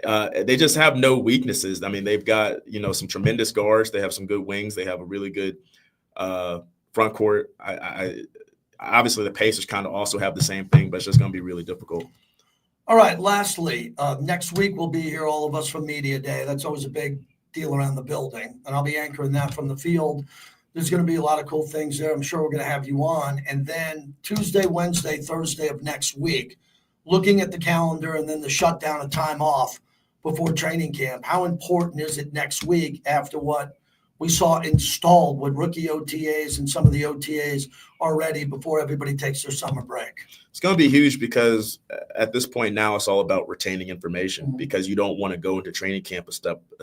They just have no weaknesses. I mean, they've got, some tremendous guards. They have some good wings. They have a really good front court. Obviously, the Pacers kind of also have the same thing, but it's just going to be really difficult. All right, lastly, next week we'll be here, all of us from Media Day. That's always a big deal around the building, and I'll be anchoring that from the field. There's going to be a lot of cool things there. I'm sure we're going to have you on. And then Tuesday, Wednesday, Thursday of next week, looking at the calendar and then the shutdown of time off before training camp. How important is it next week after what we saw installed with rookie OTAs and some of the OTAs already before everybody takes their summer break? It's going to be huge because at this point now it's all about retaining information because you don't want to go into training camp a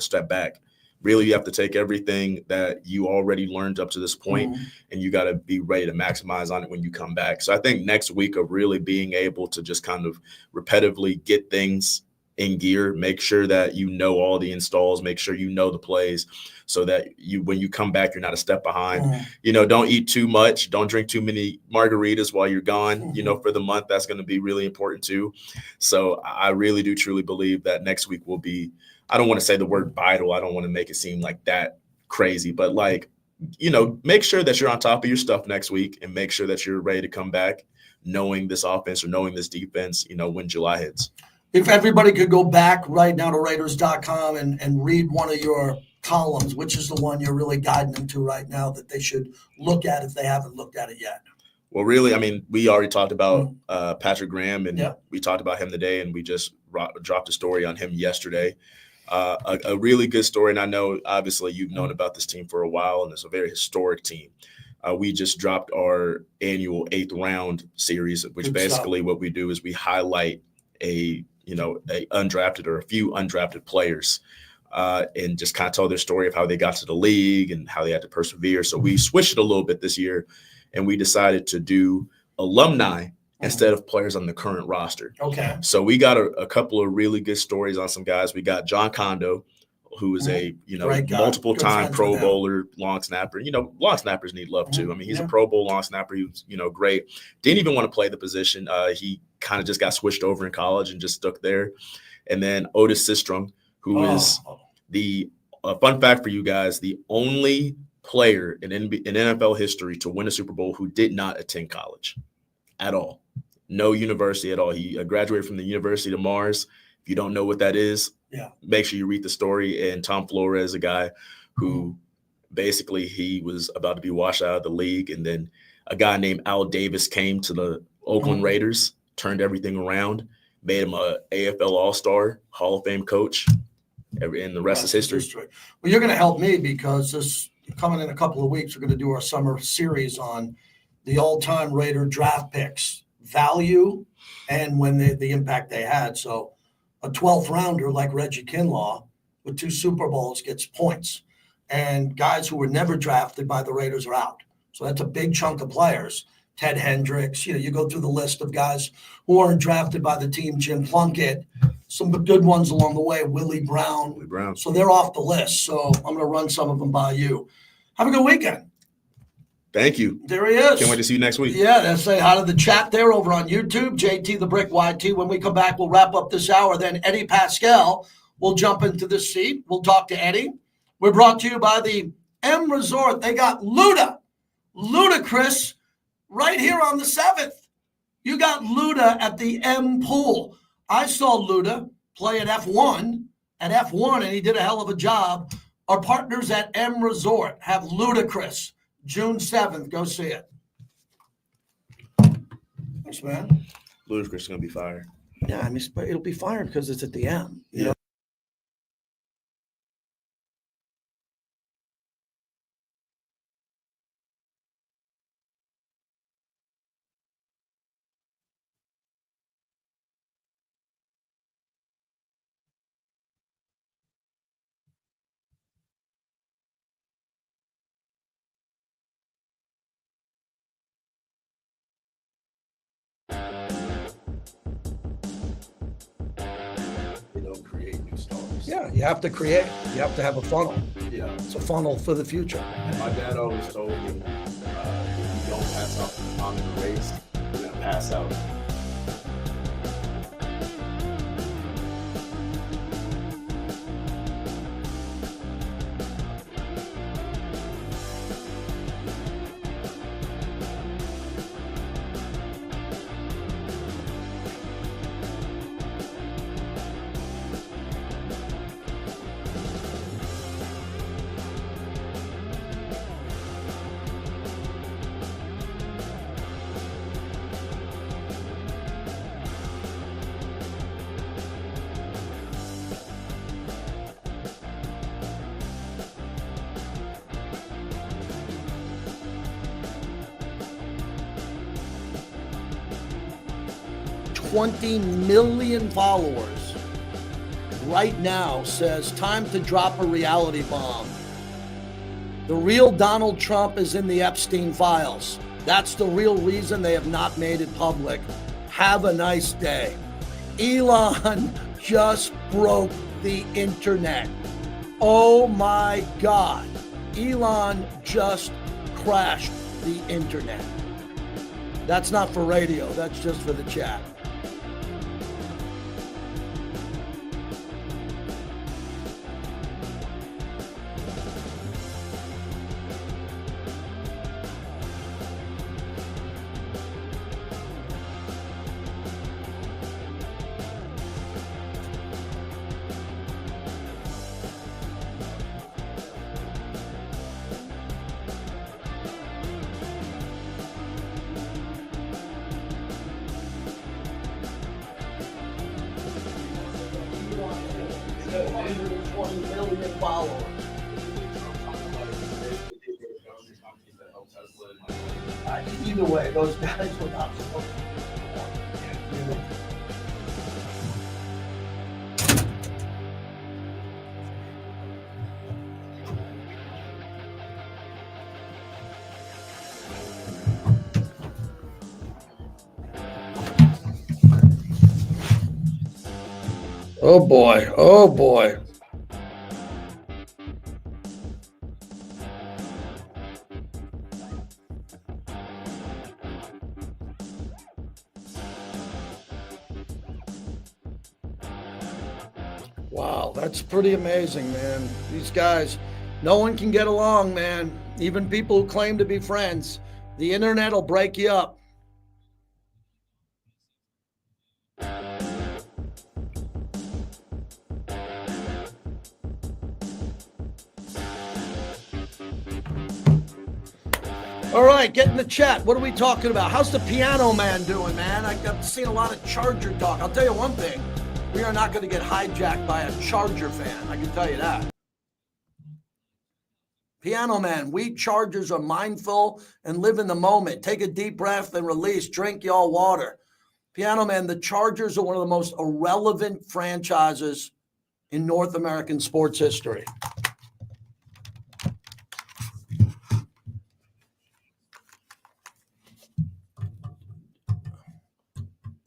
step back. Really, you have to take everything that you already learned up to this point, and you got to be ready to maximize on it when you come back. So I think next week of really being able to just kind of repetitively get things in gear, make sure that you know all the installs, make sure you know the plays so that when you come back, you're not a step behind. Don't eat too much. Don't drink too many margaritas while you're gone. For the month, that's going to be really important too. So I really do truly believe that next week will be, I don't want to say the word vital. I don't want to make it seem like that crazy, but make sure that you're on top of your stuff next week and make sure that you're ready to come back knowing this offense or knowing this defense, when July hits. If everybody could go back right now to Raiders.com and read one of your columns, which is the one you're really guiding them to right now that they should look at if they haven't looked at it yet? Well, really, I mean, we already talked about Patrick Graham, and we talked about him today, and we just dropped a story on him yesterday. A really good story, and I know, obviously, you've known about this team for a while, and it's a very historic team. We just dropped our annual 8th round series, which basically what we do is we highlight a undrafted or a few undrafted players and just kind of tell their story of how they got to the league and how they had to persevere. So we switched it a little bit this year, and we decided to do alumni instead of players on the current roster. Okay. So we got a couple of really good stories on some guys. We got John Kondo, who is a multiple-time Pro Bowler, long snapper. Long snappers need love too. I mean, he's a Pro Bowl long snapper. He was, great. Didn't even want to play the position. He kind of just got switched over in college and just stuck there. And then Otis Sistrom, who is fun fact for you guys, the only player in NFL history to win a Super Bowl who did not attend college at all. No university at all. He graduated from the University of Mars. If you don't know what that is, make sure you read the story. And Tom Flores, a guy who basically he was about to be washed out of the league. And then a guy named Al Davis came to the Oakland Raiders, turned everything around, made him a AFL All-Star, Hall of Fame coach, and the rest is history. Well, you're going to help me because this coming in a couple of weeks, we're going to do our summer series on the all-time Raider draft picks, value, and when the impact they had. So a 12th rounder like Reggie Kinlaw with 2 Super Bowls gets points, and guys who were never drafted by the Raiders are out. So that's a big chunk of players. Ted Hendricks, you go through the list of guys who aren't drafted by the team. Jim Plunkett, some good ones along the way. Willie Brown. So they're off the list. So I'm going to run some of them by you. Have a good weekend. Thank you. There he is. Can't wait to see you next week. Yeah, let's say hi to the chat there over on YouTube. JT the Brick YT. When we come back, we'll wrap up this hour. Then Eddie Paskal will jump into the seat. We'll talk to Eddie. We're brought to you by the M Resort. They got Ludacris right here on the 7th. You got Luda at the M Pool. I saw Luda play at F1, and he did a hell of a job. Our partners at M Resort have Ludacris, June 7th. Go see it. Thanks, man. Ludacris is going to be fired. Yeah, I mean, it'll be fired because it's at the M. You know? Create new stars. Yeah, you have to create. You have to have a funnel. Yeah. It's a funnel for the future. And my dad always told me, if you don't pass out on the race, you're going to pass out. $20 million followers right now says time to drop a reality bomb. The real Donald Trump is in the Epstein files. That's the real reason they have not made it public. Have a nice day. Elon just broke the internet. Oh my God. Elon just crashed the internet. That's not for radio. That's just for the chat. 20 million followers. Either way, those guys were not supposed to be. Oh boy. Oh boy. Wow, that's pretty amazing, man. These guys, no one can get along, man. Even people who claim to be friends. The internet will break you up. All right, get in the chat. What are we talking about? How's the piano man doing, man? I've seen a lot of Charger talk. I'll tell you one thing. We are not going to get hijacked by a Charger fan. I can tell you that. Piano man, we Chargers are mindful and live in the moment. Take a deep breath and release. Drink y'all water. Piano man, the Chargers are one of the most irrelevant franchises in North American sports history.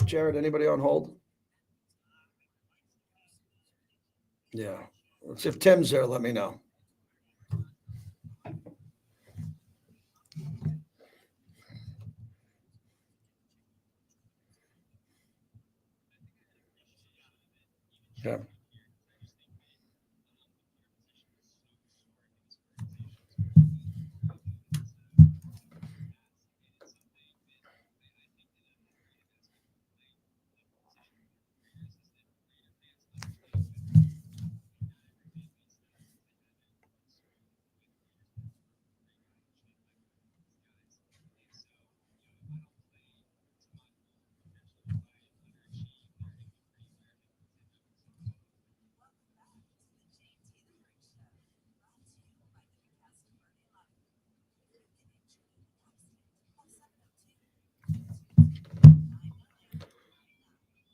Jared, anybody on hold? Yeah. If Tim's there, let me know. Yeah.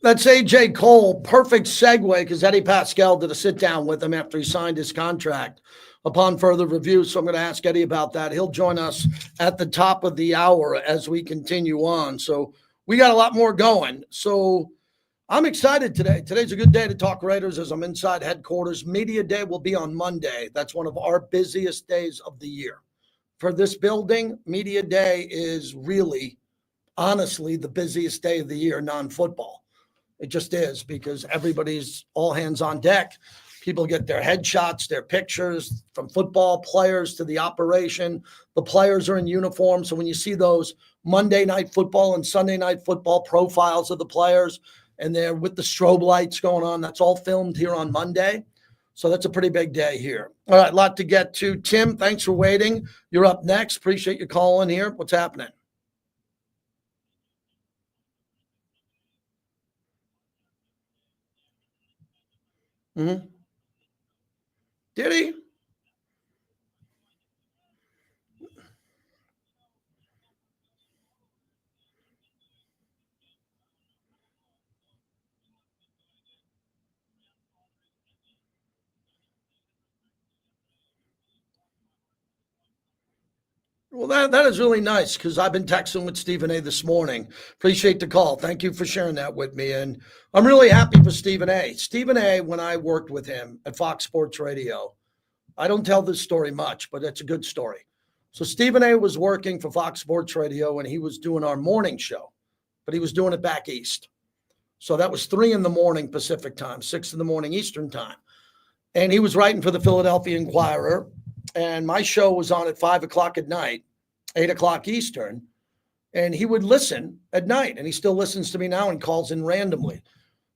That's AJ Cole. Perfect segue because Eddie Paskal did a sit down with him after he signed his contract upon further review. So I'm going to ask Eddie about that. He'll join us at the top of the hour as we continue on. So we got a lot more going. So I'm excited today. Today's a good day to talk Raiders as I'm inside headquarters. Media Day will be on Monday. That's one of our busiest days of the year. For this building, Media Day is really, honestly, the busiest day of the year, non-football. It just is because everybody's all hands on deck. People get their headshots, their pictures from football players to the operation. The players are in uniform. So when you see those Monday Night Football and Sunday Night Football profiles of the players and they're with the strobe lights going on, that's all filmed here on Monday. So that's a pretty big day here. All right, a lot to get to. Tim, thanks for waiting. You're up next. Appreciate you calling here. What's happening? Mm-hmm. Did he? Well, that is really nice because I've been texting with Stephen A. this morning. Appreciate the call. Thank you for sharing that with me. And I'm really happy for Stephen A. Stephen A., when I worked with him at Fox Sports Radio, I don't tell this story much, but it's a good story. So Stephen A. was working for Fox Sports Radio and he was doing our morning show, but he was doing it back east. So that was 3 a.m. Pacific time, 6 a.m. Eastern time. And he was writing for the Philadelphia Inquirer. And my show was on at 5 o'clock at night, 8 o'clock Eastern. And he would listen at night. And he still listens to me now and calls in randomly.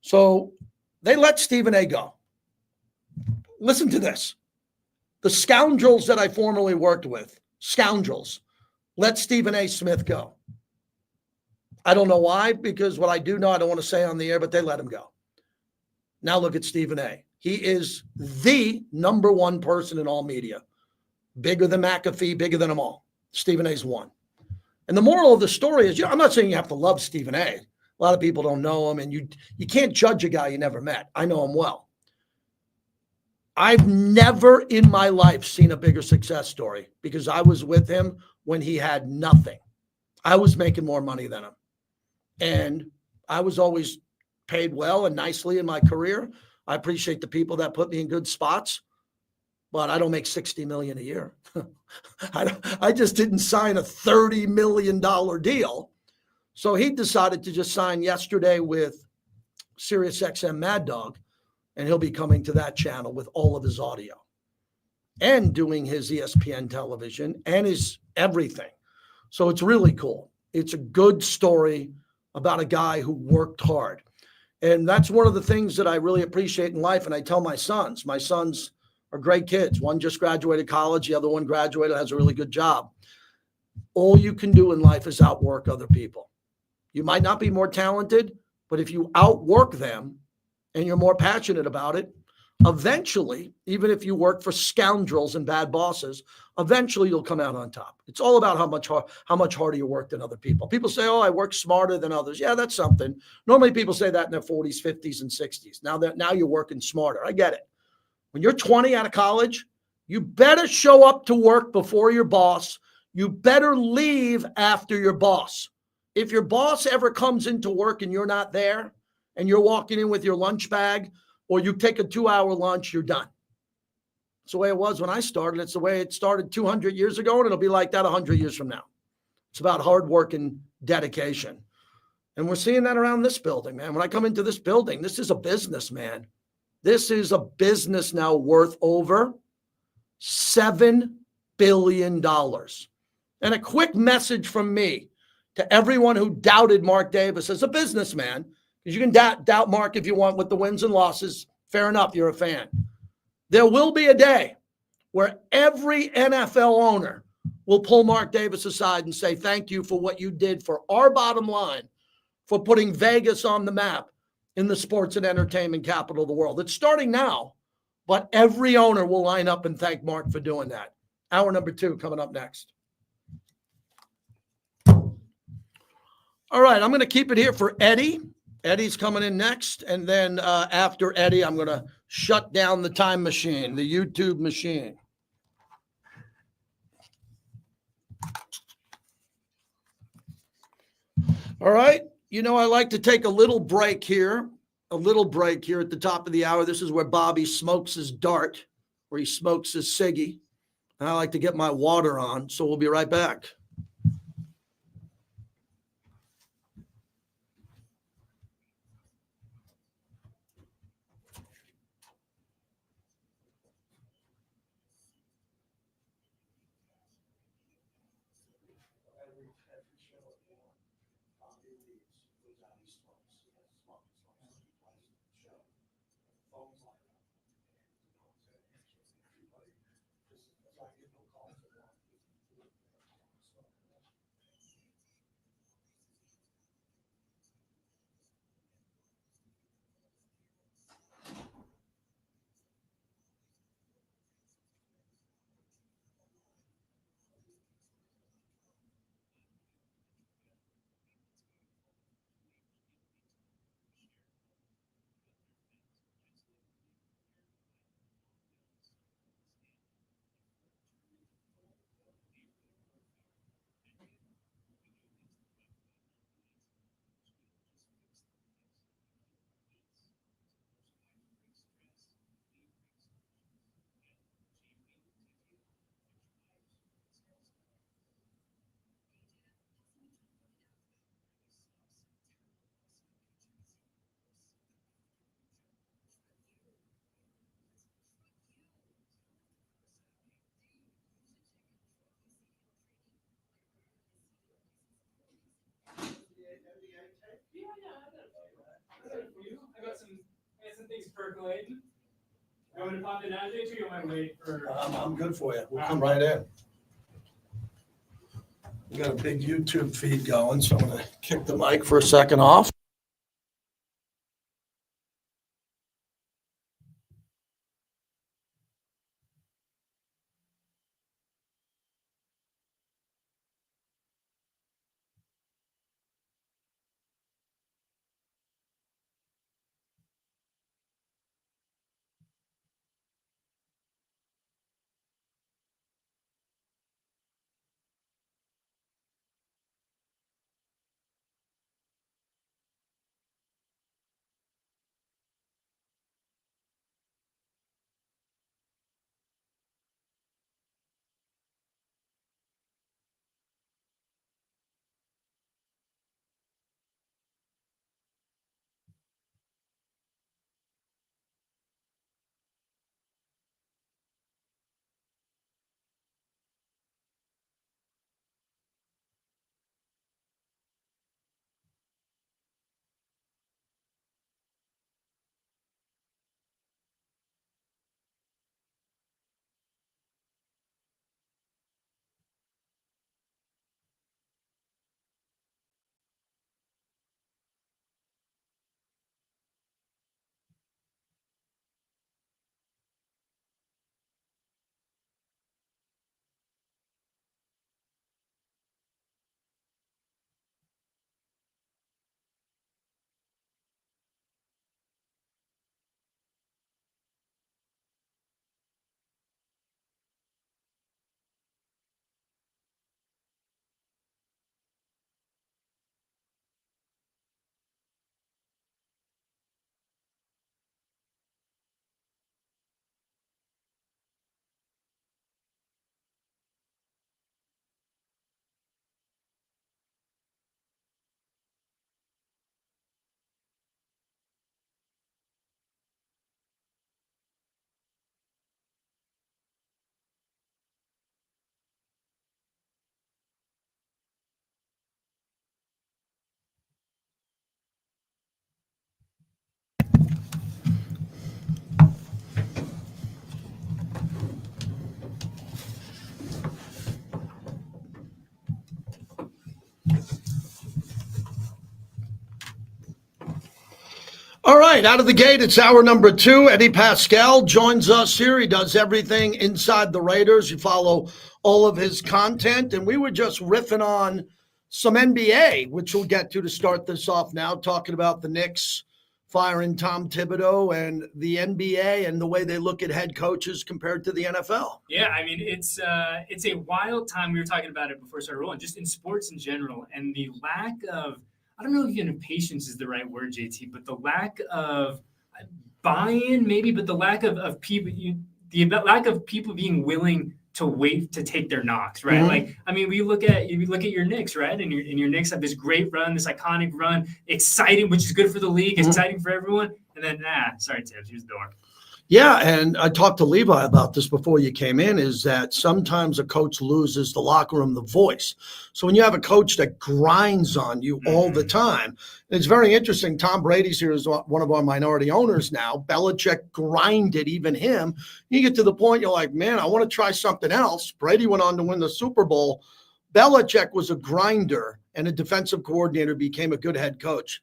So they let Stephen A. go. Listen to this. The scoundrels that I formerly worked with, scoundrels, let Stephen A. Smith go. I don't know why, because what I do know, I don't want to say on the air, but they let him go. Now look at Stephen A. He is the number one person in all media. Bigger than McAfee, bigger than them all. Stephen A's one. And the moral of the story is, I'm not saying you have to love Stephen A. A lot of people don't know him, and you can't judge a guy you never met. I know him well. I've never in my life seen a bigger success story because I was with him when he had nothing. I was making more money than him. And I was always paid well and nicely in my career. I appreciate the people that put me in good spots, but I don't make $60 million a year. I just didn't sign a $30 million deal. So he decided to just sign yesterday with SiriusXM Mad Dog, and he'll be coming to that channel with all of his audio and doing his ESPN television and his everything. So it's really cool. It's a good story about a guy who worked hard. And that's one of the things that I really appreciate in life. And I tell my sons are great kids. One just graduated college. The other one graduated, has a really good job. All you can do in life is outwork other people. You might not be more talented, but if you outwork them and you're more passionate about it, eventually, even if you work for scoundrels and bad bosses, eventually you'll come out on top. It's all about how much harder you work than other people. People say, oh, I work smarter than others. Yeah, that's something. Normally people say that in their 40s, 50s, and 60s. Now you're working smarter. I get it. When you're 20 out of college, you better show up to work before your boss. You better leave after your boss. If your boss ever comes into work and you're not there and you're walking in with your lunch bag or you take a 2-hour lunch, you're done. It's the way it was when I started. It's the way it started 200 years ago, and it'll be like that 100 years from now. It's about hard work and dedication. And we're seeing that around this building, man. When I come into this building, this is a business, man. This is a business now worth over $7 billion. And a quick message from me to everyone who doubted Mark Davis as a businessman, because you can doubt Mark if you want with the wins and losses. Fair enough, you're a fan. There will be a day where every NFL owner will pull Mark Davis aside and say, thank you for what you did for our bottom line, for putting Vegas on the map in the sports and entertainment capital of the world. It's starting now, but every owner will line up and thank Mark for doing that. Hour number 2 coming up next. All right, I'm going to keep it here for Eddie. Eddie's coming in next, and then after Eddie, I'm going to shut down the time machine, the YouTube machine. All right. I like to take a little break here at the top of the hour. This is where Bobby smokes his dart, where he smokes his ciggy. And I like to get my water on, so we'll be right back. I got some things percolating. You want me to pop in that day too? You want to wait for? I'm good for you. We'll come right in. We got a big YouTube feed going, so I'm going to kick the mic for a second off. All right, out of the gate, it's hour number 2. Eddie Paskal joins us here. He does everything inside the Raiders. You follow all of his content. And we were just riffing on some NBA, which we'll get to start this off now, talking about the Knicks firing Tom Thibodeau and the NBA and the way they look at head coaches compared to the NFL. Yeah, I mean, it's a wild time. We were talking about it before we started rolling, just in sports in general, and the lack of, I don't know if even patience is the right word, JT, but the lack of buy-in maybe, but the lack of people, the lack of people being willing to wait to take their knocks, right? Mm-hmm. Like, I mean, you look at your Knicks, right? And your Knicks have this great run, this iconic run, exciting, which is good for the league, exciting for everyone. And then, sorry, Tibbs, here's the door. Yeah, and I talked to Levi about this before you came in, is that sometimes a coach loses the locker room, the voice. So when you have a coach that grinds on you all the time, it's very interesting. Tom Brady's here is one of our minority owners now. Belichick grinded even him. You get to the point you're like, man, I want to try something else. Brady went on to win the Super Bowl. Belichick was a grinder and a defensive coordinator, became a good head coach.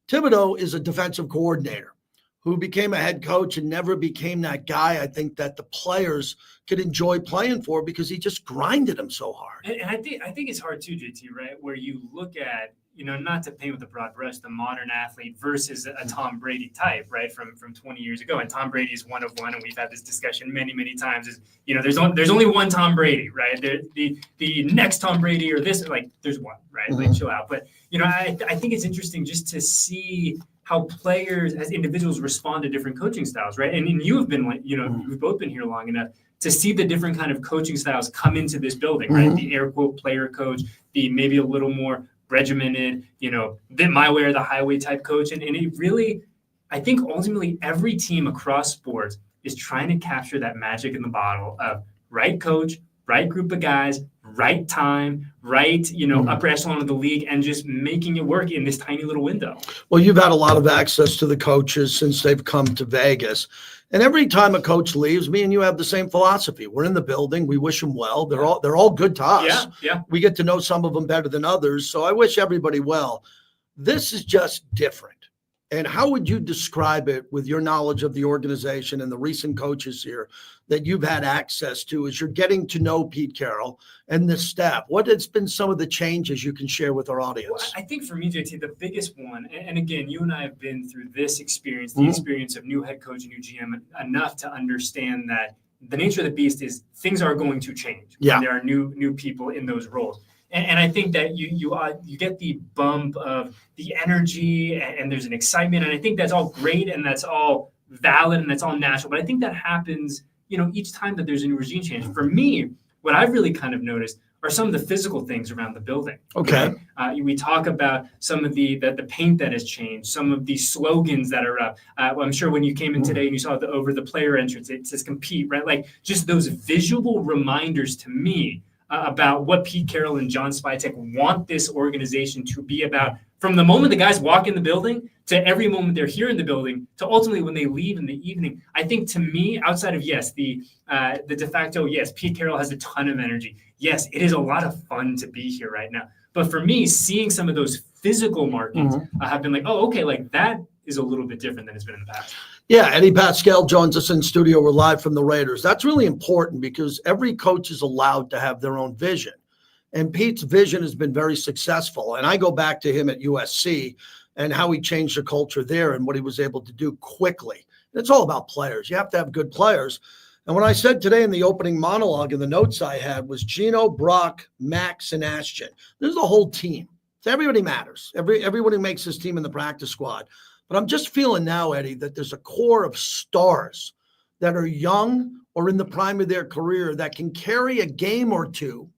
Thibodeau is a defensive coordinator who became a head coach and never became that guy I think that the players could enjoy playing for because he just grinded them so hard. And I think it's hard too, JT, right? Where you look at, not to paint with a broad brush, the modern athlete versus a Tom Brady type, right? From 20 years ago. And Tom Brady is one of one, and we've had this discussion many, many times. Is there's only one Tom Brady, right? The next Tom Brady or this, like there's one, right? Like chill out. But I think it's interesting just to see how players as individuals respond to different coaching styles, right? And you have been we've both been here long enough to see the different kind of coaching styles come into this building, right? The air quote player coach, the maybe a little more regimented, the my way or the highway type coach. And it really, I think ultimately every team across sports is trying to capture that magic in the bottle of right coach, right group of guys, right time, right, upper echelon of the league, and just making it work in this tiny little window. Well, you've had a lot of access to the coaches since they've come to Vegas. And every time a coach leaves, me and you have the same philosophy. We're in the building. We wish them well. They're all good to us. Yeah. We get to know some of them better than others. So I wish everybody well. This is just different. And how would you describe it with your knowledge of the organization and the recent coaches here that you've had access to as you're getting to know Pete Carroll and the staff? What has been some of the changes you can share with our audience? Well, I think for me, JT, the biggest one, and again, you and I have been through this experience, the experience of new head coach and new GM, enough to understand that the nature of the beast is things are going to change. Yeah. There are new people in those roles. And I think that you get the bump of the energy and there's an excitement. And I think that's all great and that's all valid and that's all natural. But I think that happens, each time that there's a new regime change. For me, what I've really kind of noticed are some of the physical things around the building. Okay. We talk about some of the paint that has changed, some of the slogans that are up. I'm sure when you came in today and you saw over the player entrance, it says compete, right? Like just those visual reminders to me about what Pete Carroll and John Spytek want this organization to be about from the moment the guys walk in the building to every moment they're here in the building to ultimately when they leave in the evening. I think to me, outside of, yes, the de facto, yes, Pete Carroll has a ton of energy. Yes, it is a lot of fun to be here right now. But for me, seeing some of those physical markings have been like, oh, okay, like that is a little bit different than it's been in the past. Yeah, Eddie Paskal joins us in studio. We're live from the Raiders. That's really important because every coach is allowed to have their own vision. And Pete's vision has been very successful. And I go back to him at USC and how he changed the culture there and what he was able to do quickly. And it's all about players. You have to have good players. And what I said today in the opening monologue in the notes I had was Gino, Brock, Max, and Ashton. This is the whole team. So everybody matters. Everybody makes this team in the practice squad. But I'm just feeling now, Eddie, that there's a core of stars that are young or in the prime of their career that can carry a game or two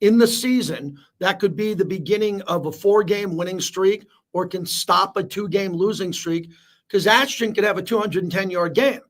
in the season that could be the beginning of a 4-game winning streak or can stop a 2-game losing streak because Ashton could have a 210-yard game.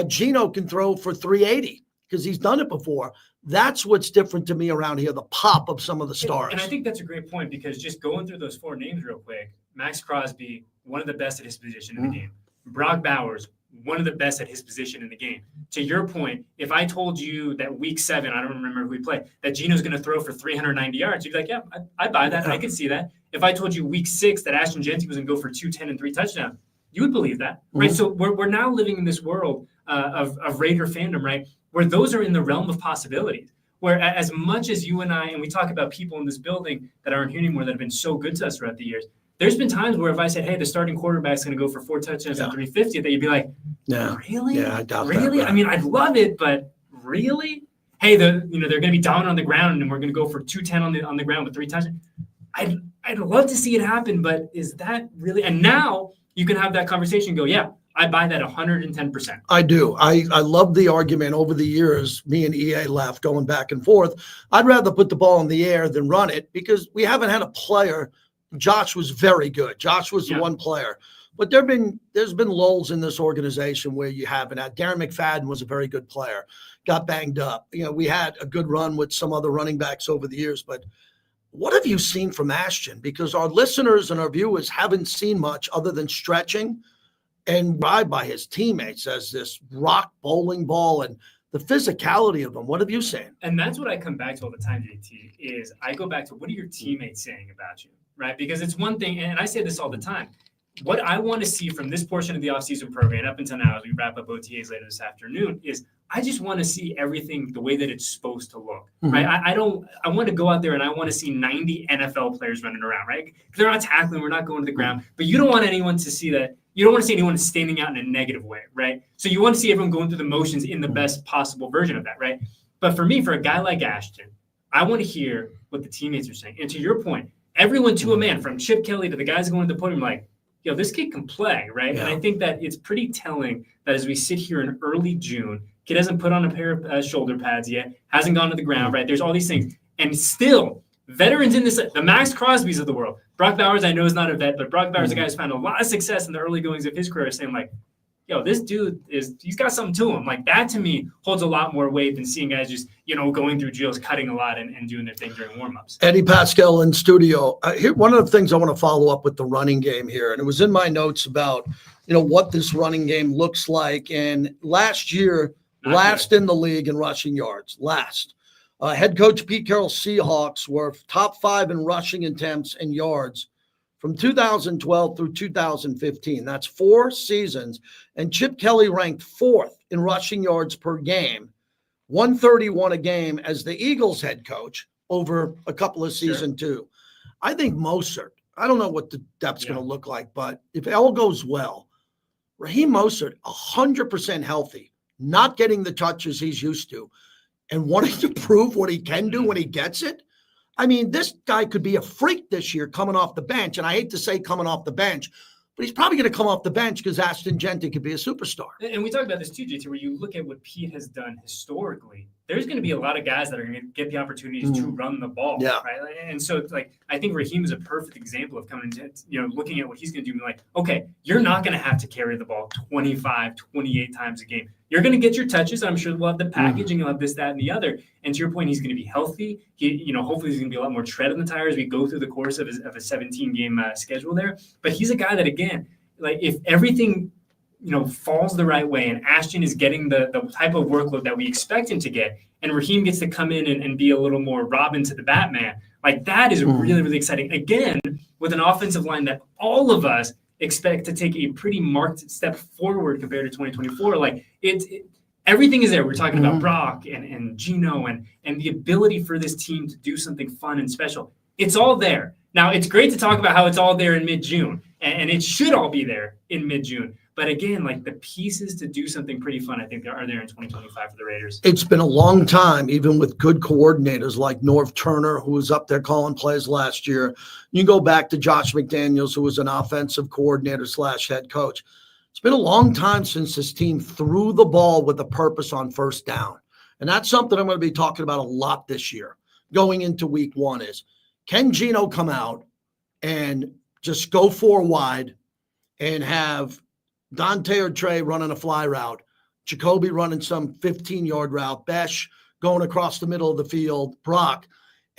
Gino can throw for 380 because he's done it before. That's what's different to me around here, the pop of some of the stars. And I think that's a great point because just going through those 4 names real quick, Max Crosby, one of the best at his position in the game. Brock Bowers, one of the best at his position in the game. To your point, if I told you that week 7, I don't remember who we played, that Gino's going to throw for 390 yards, you'd be like, yeah, I buy that. I can see that. If I told you week 6 that Ashton Jeanty was going to go for 210 and 3 touchdowns, You would believe that, right? So we're now living in this world of Raider fandom, right? Where those are in the realm of possibilities. Where as much as you and I, and we talk about people in this building that aren't here anymore that have been so good to us throughout the years, there's been times where if I said, hey, the starting quarterback's going to go for 4 touchdowns and 350, that you'd be like, really? Yeah, I doubt really? that. Right. I mean, I'd love it, but really? Hey, they're going to be dominant on the ground and we're going to go for 210 on the ground with 3 touchdowns. I'd love to see it happen, but is that really? And now you can have that conversation and go, yeah, I buy that 110%. I do. I love the argument over the years. Me and EA laugh going back and forth. I'd rather put the ball in the air than run it because we haven't had a player. Josh was very good. Josh was the one player. But there's been lulls in this organization where you haven't had. Darren McFadden was a very good player, got banged up. We had a good run with some other running backs over the years. But what have you seen from Ashton? Because our listeners and our viewers haven't seen much other than stretching and ride by his teammates as this rock bowling ball and the physicality of them. What have you seen? And that's what I come back to all the time, JT, is I go back to what are your teammates saying about you, right? Because it's one thing, and I say this all the time, what I want to see from this portion of the offseason program up until now as we wrap up OTAs later this afternoon is I just want to see everything the way that it's supposed to look, right? I want to go out there and I want to see 90 NFL players running around, right? They're not tackling, we're not going to the ground, but you don't want anyone to see that. You don't want to see anyone standing out in a negative way, right? So you want to see everyone going through the motions in the best possible version of that, right? But for me, for a guy like Ashton, I want to hear what the teammates are saying. And to your point, everyone to a man, from Chip Kelly to the guys going to the podium, like, this kid can play, right? Yeah. And I think that it's pretty telling that as we sit here in early June, kid hasn't put on a pair of shoulder pads yet, hasn't gone to the ground, right? There's all these things. And still, veterans in this, the Max Crosbys of the world. Brock Bowers, I know, is not a vet, but Brock Bowers, the guy who's found a lot of success in the early goings of his career, saying, like, this dude he's got something to him. Like, that to me holds a lot more weight than seeing guys just, going through drills, cutting a lot and doing their thing during warmups. Eddie Paskal in studio. Here, one of the things I want to follow up with the running game here, and it was in my notes about, what this running game looks like. And last year, last in the league in rushing yards, last. Head coach Pete Carroll's Seahawks were top 5 in rushing attempts and yards from 2012 through 2015. That's 4 seasons. And Chip Kelly ranked 4th in rushing yards per game, 131 a game as the Eagles head coach over a couple of seasons too. I think Mostert, I don't know what the depth's going to look like, but if all goes well, Raheem Mostert, 100% healthy, not getting the touches he's used to, and wanting to prove what he can do when he gets it. I mean, this guy could be a freak this year coming off the bench. And I hate to say coming off the bench, but he's probably going to come off the bench because Ashton Jeanty could be a superstar. And we talked about this too, JT, where you look at what Pete has done historically. There's going to be a lot of guys that are going to get the opportunities to run the ball, right? And so it's like, I think Raheem is a perfect example of coming to, looking at what he's going to do and be like, okay, you're not going to have to carry the ball 25, 28 times a game. You're going to get your touches. I'm sure we'll have the packaging, you'll have this, that, and the other. And to your point, he's going to be healthy. Hopefully there's going to be a lot more tread on the tires as we go through the course of a 17-game schedule there. But he's a guy that, again, like if everything falls the right way and Ashton is getting the type of workload that we expect him to get, and Raheem gets to come in and be a little more Robin to the Batman, like that is really, really exciting. Again, with an offensive line that all of us expect to take a pretty marked step forward compared to 2024. Like everything is there. We're talking about Brock and Gino and the ability for this team to do something fun and special. It's all there. Now, it's great to talk about how it's all there in mid-June, and it should all be there in mid-June. But again, like the pieces to do something pretty fun, I think are there in 2025 for the Raiders. It's been a long time, even with good coordinators like Norv Turner, who was up there calling plays last year. You go back to Josh McDaniels, who was an offensive coordinator / head coach. It's been a long time since this team threw the ball with a purpose on first down. And that's something I'm going to be talking about a lot this year. Going into week 1 is, can Gino come out and just go 4 wide and have Dante or Trey running a fly route, Jacoby running some 15-yard route, Besh going across the middle of the field, Brock,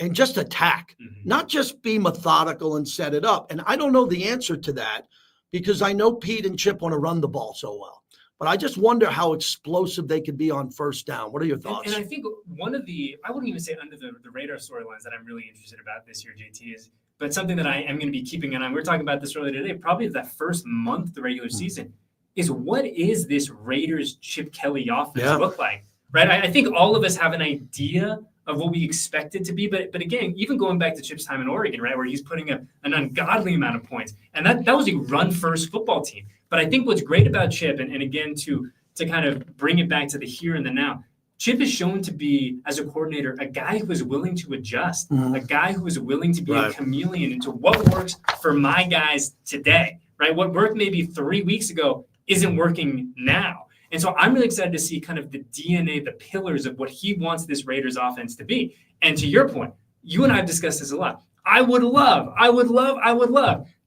and just attack, not just be methodical and set it up. And I don't know the answer to that because I know Pete and Chip want to run the ball so well. But I just wonder how explosive they could be on first down. What are your thoughts? And I think one of the, I wouldn't even say under the radar storylines that I'm really interested about this year, JT, is But something that I am going to be keeping an eye on, we were talking about this earlier today, probably that first month of the regular season, is what is this Raiders Chip Kelly offense look like? Right? I think all of us have an idea of what we expect it to be. But again, even going back to Chip's time in Oregon, right, where he's putting an ungodly amount of points. And that was a run-first football team. But I think what's great about Chip, and again, to kind of bring it back to the here and the now, Chip is shown to be, as a coordinator, a guy who is willing to adjust, a guy who is willing to be a chameleon into what works for my guys today, right? What worked maybe 3 weeks ago isn't working now. And so I'm really excited to see kind of the DNA, the pillars of what he wants this Raiders offense to be. And to your point, you and I have discussed this a lot. I would love,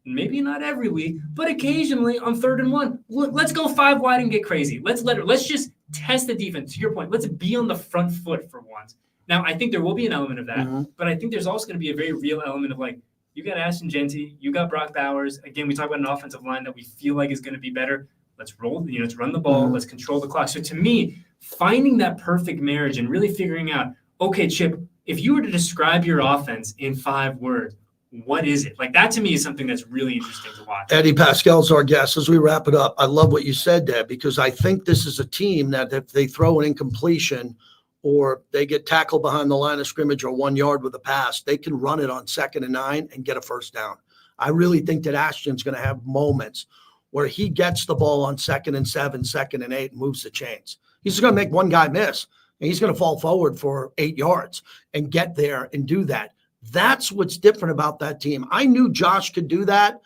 maybe not every week, but occasionally on 3rd and 1, let's go 5 wide and get crazy. Let's just test the defense. To your point, let's be on the front foot for once. Now, I think there will be an element of that, but I think there's also going to be a very real element of like, you got Ashton Genty, you got Brock Bowers. Again, we talk about an offensive line that we feel like is going to be better. Let's roll, let's run the ball. Let's control the clock. So to me, finding that perfect marriage and really figuring out, okay, Chip, if you were to describe your offense in 5 words, what is it? Like that to me is something that's really interesting to watch. Eddie Paskal is our guest. As we wrap it up, I love what you said there, because I think this is a team that if they throw an incompletion or they get tackled behind the line of scrimmage or 1 yard with a pass, they can run it on 2nd and 9 and get a first down. I really think that Ashton's going to have moments where he gets the ball on 2nd and 7, 2nd and 8, and moves the chains. He's going to make one guy miss, and he's going to fall forward for 8 yards and get there and do that. That's what's different about that team. I knew Josh could do that,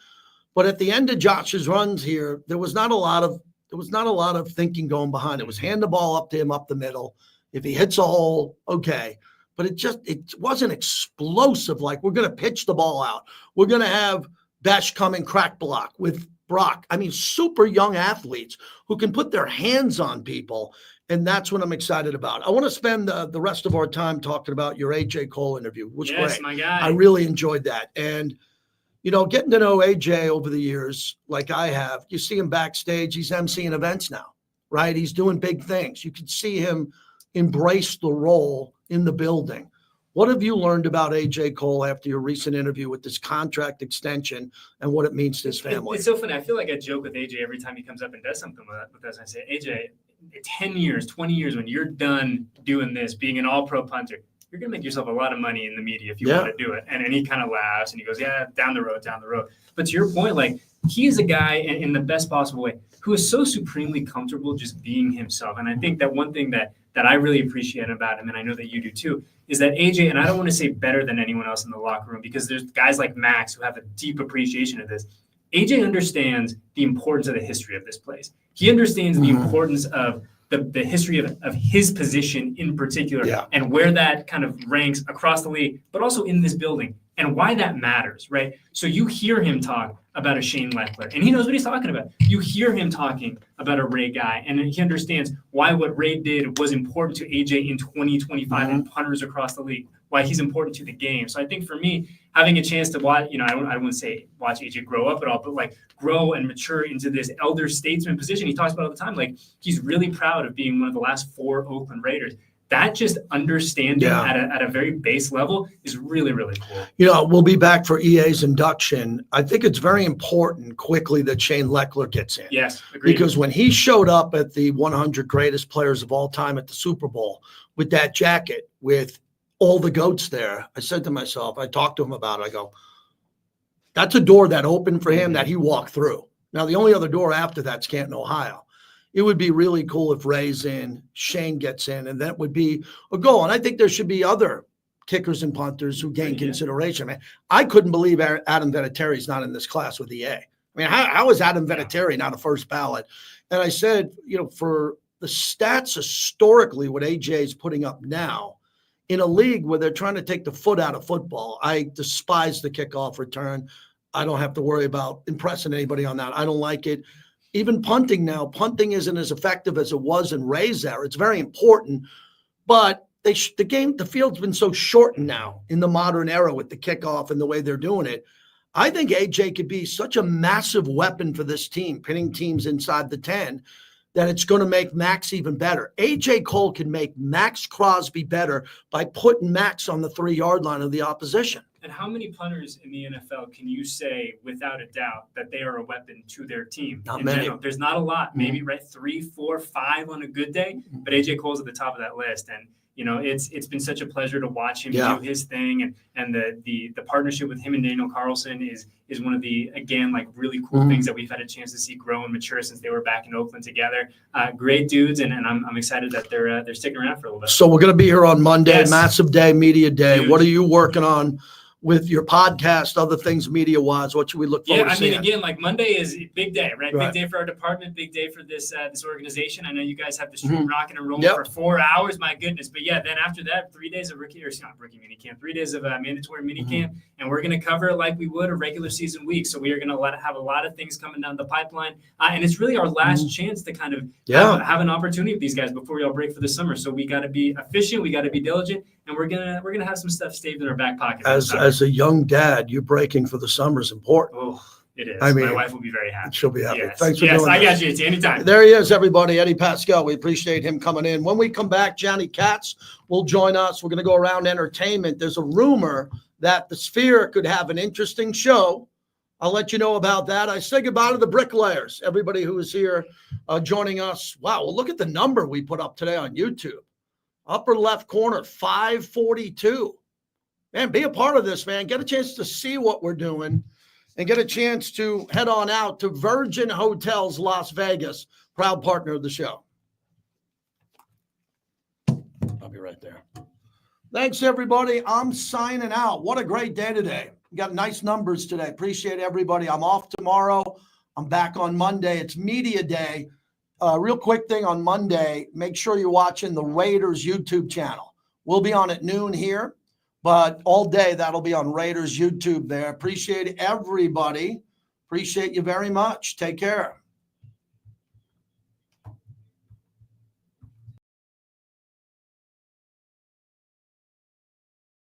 but at the end of Josh's runs here, there was not a lot of thinking going behind. It was hand the ball up to him up the middle. If he hits a hole, okay. But it wasn't explosive. Like, we're going to pitch the ball out. We're going to have Besh come and crack block with Brock. I mean, super young athletes who can put their hands on people. And that's what I'm excited about. I want to spend the rest of our time talking about your AJ Cole interview. It was great. My guy. I really enjoyed that. And, getting to know AJ over the years, like I have, you see him backstage, he's emceeing events now, right? He's doing big things. You can see him embrace the role in the building. What have you learned about AJ Cole after your recent interview with this contract extension and what it means to his family? It's so funny. I feel like I joke with AJ every time he comes up and does something with us. I say, AJ, 10 years, 20 years, when you're done doing this, being an all-pro punter, you're going to make yourself a lot of money in the media if you want to do it. And he kind of laughs and he goes, yeah, down the road. But to your point, like, he is a guy in the best possible way who is so supremely comfortable just being himself. And I think that one thing that I really appreciate about him, and I know that you do too, is that AJ, and I don't want to say better than anyone else in the locker room, because there's guys like Max who have a deep appreciation of this. AJ understands the importance of the history of this place. He understands the importance of the history of his position in particular, and where that kind of ranks across the league, but also in this building, and why that matters, right? So you hear him talk about a Shane Leckler, and he knows what he's talking about. You hear him talking about a Ray guy, and he understands why what Ray did was important to AJ in 2025 and punters across the league, why he's important to the game. So I think for me, having a chance to watch, I wouldn't say watch AJ grow up at all, but like grow and mature into this elder statesman position he talks about all the time. Like, he's really proud of being one of the last 4 Oakland Raiders. That just understanding at a very base level is really, really cool. We'll be back for EA's induction. I think it's very important quickly that Shane Leckler gets in. Yes, agreed. Because when he showed up at the 100 greatest players of all time at the Super Bowl with that jacket, with all the GOATs there, I said to myself, I talked to him about it, I go, that's a door that opened for him that he walked through. Now, the only other door after that's Canton, Ohio. It would be really cool if Ray's in, Shane gets in, and that would be a goal. And I think there should be other kickers and punters who gain consideration. Man, I couldn't believe Adam Vinatieri's not in this class with EA. I mean, how is Adam Vinatieri not a first ballot? And I said, for the stats historically, what AJ is putting up now, in a league where they're trying to take the foot out of football, I despise the kickoff return. I don't have to worry about impressing anybody on that. I don't like it. Even punting now, punting isn't as effective as it was in Ray's era. It's very important, but the field's been so shortened now in the modern era with the kickoff and the way they're doing it. I think AJ could be such a massive weapon for this team, pinning teams inside the 10, that it's going to make Max even better. AJ Cole can make Max Crosby better by putting Max on the 3-yard line of the opposition. And how many punters in the NFL can you say without a doubt that they are a weapon to their team? Not in many. general? There's not a lot, maybe right 3, 4, 5 on a good day, but AJ Cole's at the top of that list. And it's been such a pleasure to watch him do his thing, and the partnership with him and Daniel Carlson is one of the, again, like really cool things that we've had a chance to see grow and mature since they were back in Oakland together. Great dudes, and I'm excited that they're sticking around for a little bit. So we're going to be here on Monday, Yes. massive day, media day. Huge. What are you working on with your podcast, other things media-wise? What should we look forward to seeing? Again, like Monday is a big day, right? Right. Big day for our department, big day for this organization. I know you guys have the stream rocking and rolling Yep. for 4 hours. My goodness. But yeah, then after that, 3 days of rookie minicamp, 3 days of mandatory minicamp, and we're going to cover it like we would a regular season week. So we are going to have a lot of things coming down the pipeline. And it's really our last chance to kind of have an opportunity with these guys before we all break for the summer. So we got to be efficient. We got to be diligent. And we're gonna have some stuff saved in our back pocket. As a young dad, you breaking for the summer is important. Oh, it is. I mean, my wife will be very happy. She'll be happy. Yes. Thanks for doing I this. got you. Anytime. There he is, everybody. Eddie Paskal. We appreciate him coming in. When we come back, Johnny Katz will join us. We're going to go around entertainment. There's a rumor that the Sphere could have an interesting show. I'll let you know about that. I say goodbye to the bricklayers, everybody who is here joining us. Wow, well, look at the number we put up today on YouTube. Upper left corner, 542. Man, be a part of this, man. Get a chance to see what we're doing and get a chance to head on out to Virgin Hotels Las Vegas, proud partner of the show. I'll be right there. Thanks, everybody. I'm signing out. What a great day today. We got nice numbers today. Appreciate everybody. I'm off tomorrow. I'm back on Monday. It's media day. Real quick thing on Monday, make sure you're watching the Raiders YouTube channel. We'll be on at noon here, but all day that'll be on Raiders YouTube there. Appreciate everybody. Appreciate you very much. Take care.